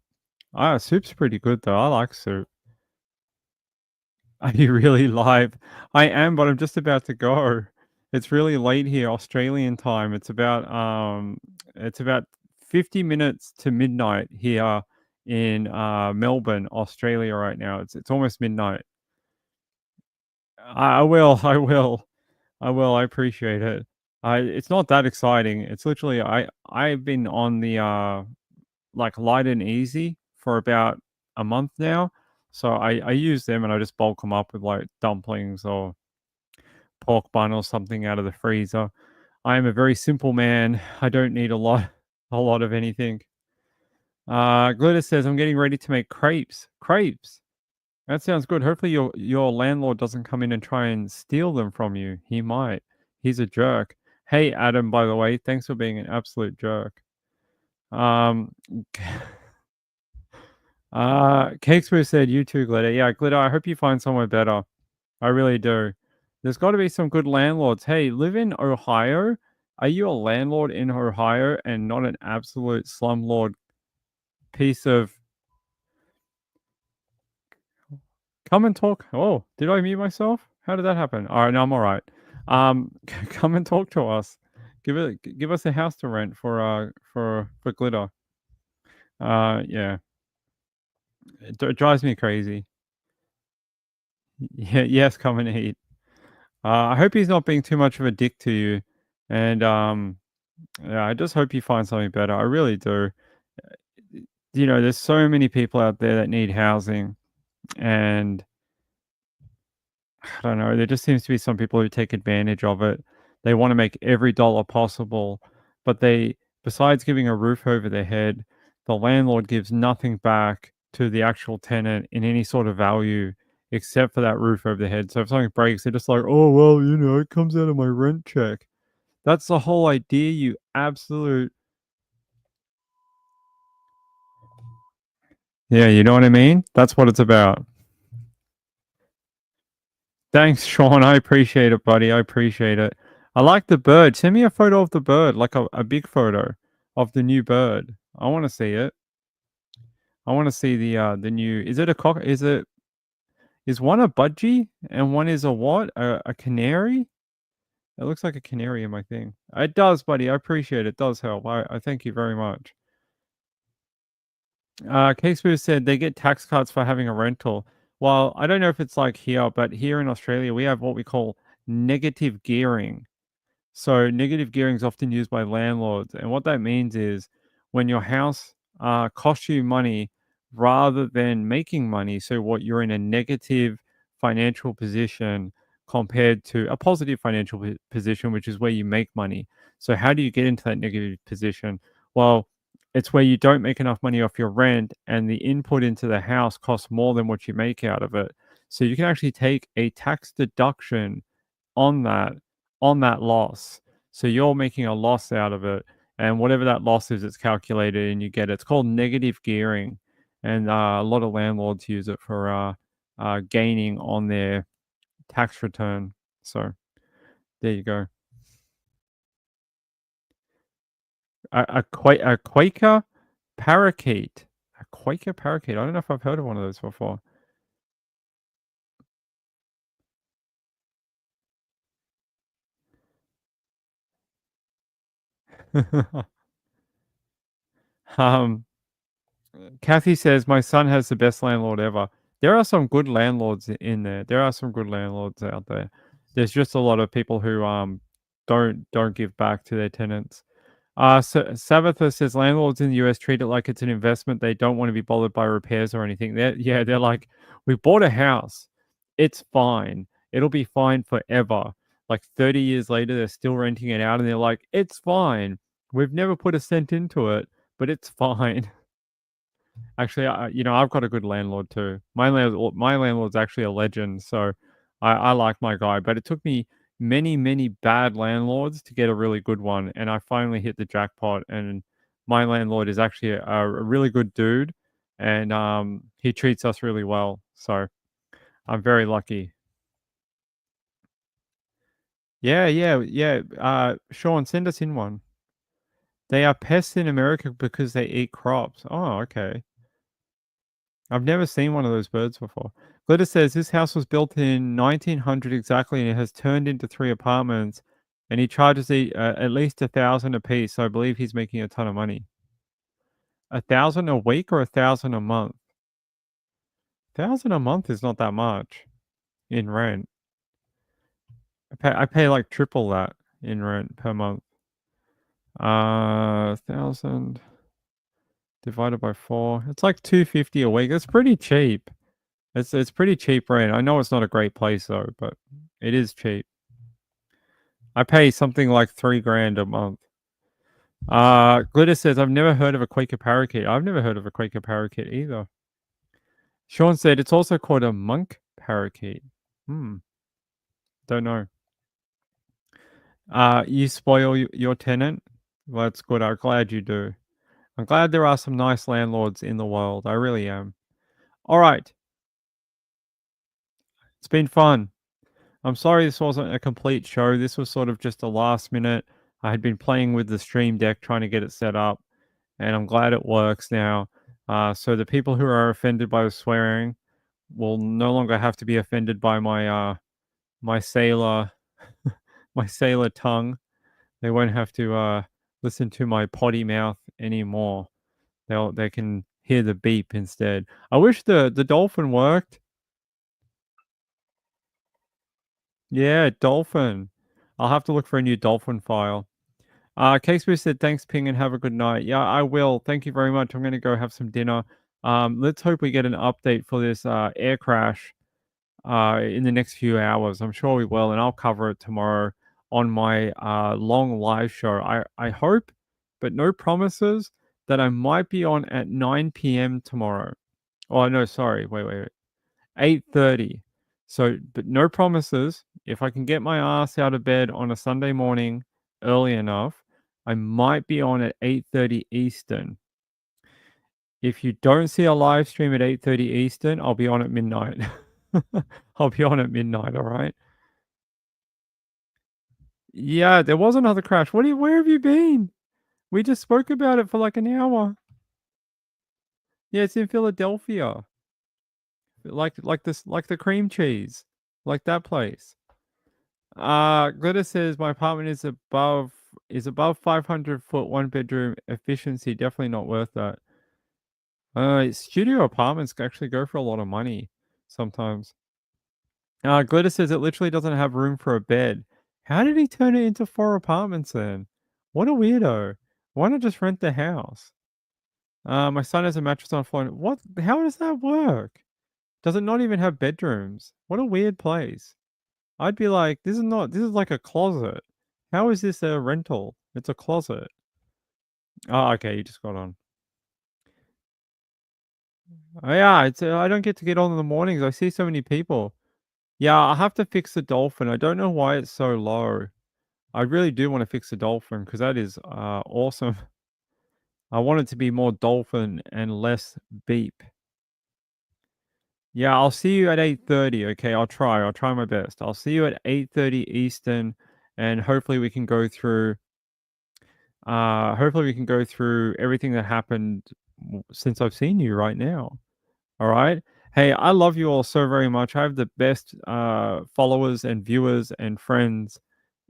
Ah, soup's pretty good though. I like soup. Are you really live? I am, but I'm just about to go. It's really late here, Australian time. It's about 50 minutes to midnight here in Melbourne, Australia right now. It's almost midnight. I will, I will, I will. I appreciate it. It's not that exciting. It's literally I've been on the like light and easy for about a month now. So I use them and I just bulk them up with like dumplings or pork bun or something out of the freezer. I am a very simple man. I don't need a lot of anything. Glitter says I'm getting ready to make crepes. Crepes. That sounds good. Hopefully your landlord doesn't come in and try and steal them from you. He might. He's a jerk. Hey Adam, by the way, thanks for being an absolute jerk. Um Cakesmooth said you too, Glitter. Yeah, Glitter, I hope you find somewhere better. I really do. There's got to be some good landlords. Hey, live in Ohio? Are you a landlord in Ohio and not an absolute slumlord piece of... Come and talk. Oh, did I mute myself? How did that happen? All right, no, I'm all right. Come and talk to us. Give us a house to rent for Glitter. Yeah, it drives me crazy. Yeah, yes, come and eat. I hope he's not being too much of a dick to you, and yeah, I just hope you find something better. I really do. You know, there's so many people out there that need housing, and I don't know, there just seems to be some people who take advantage of it. They want to make every dollar possible, but besides giving a roof over their head, the landlord gives nothing back to the actual tenant in any sort of value except for that roof over their head. So if something breaks, they're just like, oh, well, you know, it comes out of my rent check. That's the whole idea, you absolute... Yeah, you know what I mean? That's what it's about. Thanks, Sean. I appreciate it, buddy. I appreciate it. I like the bird. Send me a photo of the bird, like a big photo of the new bird. I want to see it. I want to see the new... Is it a cock? Is one a budgie and one is a what? A canary? It looks like a canary in my thing. It does, buddy. I appreciate it. It does help. I thank you very much. Casey said they get tax cuts for having a rental. Well, I don't know if it's like here, but here in Australia, we have what we call negative gearing. So negative gearing is often used by landlords, and what that means is when your house costs you money rather than making money. So what you're in a negative financial position compared to a positive financial position, which is where you make money. So how do you get into that negative position? Well, it's where you don't make enough money off your rent, and the input into the house costs more than what you make out of it. So you can actually take a tax deduction on that loss. So you're making a loss out of it, and whatever that loss is, it's calculated and you get it. It's called negative gearing, and a lot of landlords use it for gaining on their tax return. So there you go. A Quaker parakeet. A Quaker parakeet. I don't know if I've heard of one of those before. um, Kathy says my son has the best landlord ever. There are some good landlords in there. There are some good landlords out there. There's just a lot of people who don't give back to their tenants. Sabbatha says landlords in the US treat it like it's an investment. They don't want to be bothered by repairs or anything. They're like, we bought a house. It's fine. It'll be fine forever. Like 30 years later, they're still renting it out and they're like, it's fine. We've never put a cent into it, but it's fine. Actually, I've got a good landlord too. My landlord's actually a legend, so I like my guy. But it took me many, many bad landlords to get a really good one, and I finally hit the jackpot. And my landlord is actually a really good dude, and he treats us really well. So I'm very lucky. Yeah. Sean, send us in one. They are pests in America because they eat crops. Oh, okay. I've never seen one of those birds before. Glitter says this house was built in 1900 exactly, and it has turned into 3 apartments. And he charges at least 1,000 a piece. So I believe he's making a ton of money. 1,000 a week or 1,000 a month? 1,000 a month is not that much in rent. I pay like triple that in rent per month. 1,000 divided by 4. It's like 250 a week. That's pretty cheap. It's pretty cheap rent. I know it's not a great place though, but it is cheap. I pay something like $3,000 a month. Glitter says I've never heard of a Quaker parakeet. I've never heard of a Quaker parakeet either. Sean said it's also called a monk parakeet. Don't know. You spoil your tenant? Well, that's good. I'm glad you do. I'm glad there are some nice landlords in the world. I really am. All right. It's been fun. I'm sorry this wasn't a complete show. This was sort of just a last minute. I had been playing with the Stream Deck trying to get it set up, and I'm glad it works now. So the people who are offended by the swearing will no longer have to be offended by my sailor my sailor tongue. They won't have to listen to my potty mouth anymore. They can hear the beep instead. I wish the dolphin worked. Yeah, dolphin. I'll have to look for a new dolphin file. Casey said, thanks, Ping, and have a good night. Yeah, I will. Thank you very much. I'm going to go have some dinner. Let's hope we get an update for this air crash in the next few hours. I'm sure we will, and I'll cover it tomorrow on my long live show. I hope, but no promises, that I might be on at 9 p.m. tomorrow. Oh, no, sorry. Wait. 8:30. So, but no promises. If I can get my ass out of bed on a Sunday morning early enough, I might be on at 8:30 Eastern. If you don't see a live stream at 8:30 Eastern, I'll be on at midnight. I'll be on at midnight, all right? Yeah, there was another crash. Where have you been? We just spoke about it for like an hour. Yeah, it's in Philadelphia. Like the cream cheese. Like that place. Glitter says my apartment is above 500 foot 1 bedroom efficiency. Definitely not worth that. Studio apartments actually go for a lot of money sometimes. Glitter says it literally doesn't have room for a bed. How did he turn it into 4 apartments then? What a weirdo. Why not just rent the house? My son has a mattress on the floor. What? How does that work? Does it not even have bedrooms? What a weird place. I'd be like, this is like a closet. How is this a rental? It's a closet. Oh, okay, you just got on. Oh, yeah, I don't get to get on in the mornings. I see so many people. Yeah, I have to fix the dolphin. I don't know why it's so low. I really do want to fix the dolphin because that is awesome. I want it to be more dolphin and less beep. Yeah, I'll see you at 8:30. Okay, I'll try my best. I'll see you at 8:30 Eastern, and hopefully we can go through everything that happened since I've seen you right now. All right. Hey, I love you all so very much. I have the best followers and viewers and friends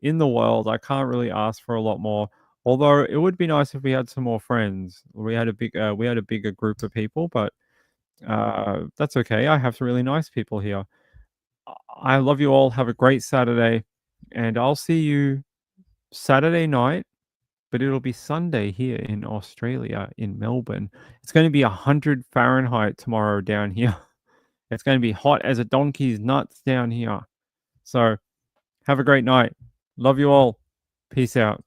in the world. I can't really ask for a lot more. Although it would be nice if we had some more friends. We had a bigger group of people, but that's okay. I have some really nice people here. I love you all. Have a great Saturday, and I'll see you Saturday night. But it'll be Sunday here in Australia, in Melbourne. It's going to be 100 Fahrenheit tomorrow down here. It's going to be hot as a donkey's nuts down here. So have a great night. Love you all. Peace out.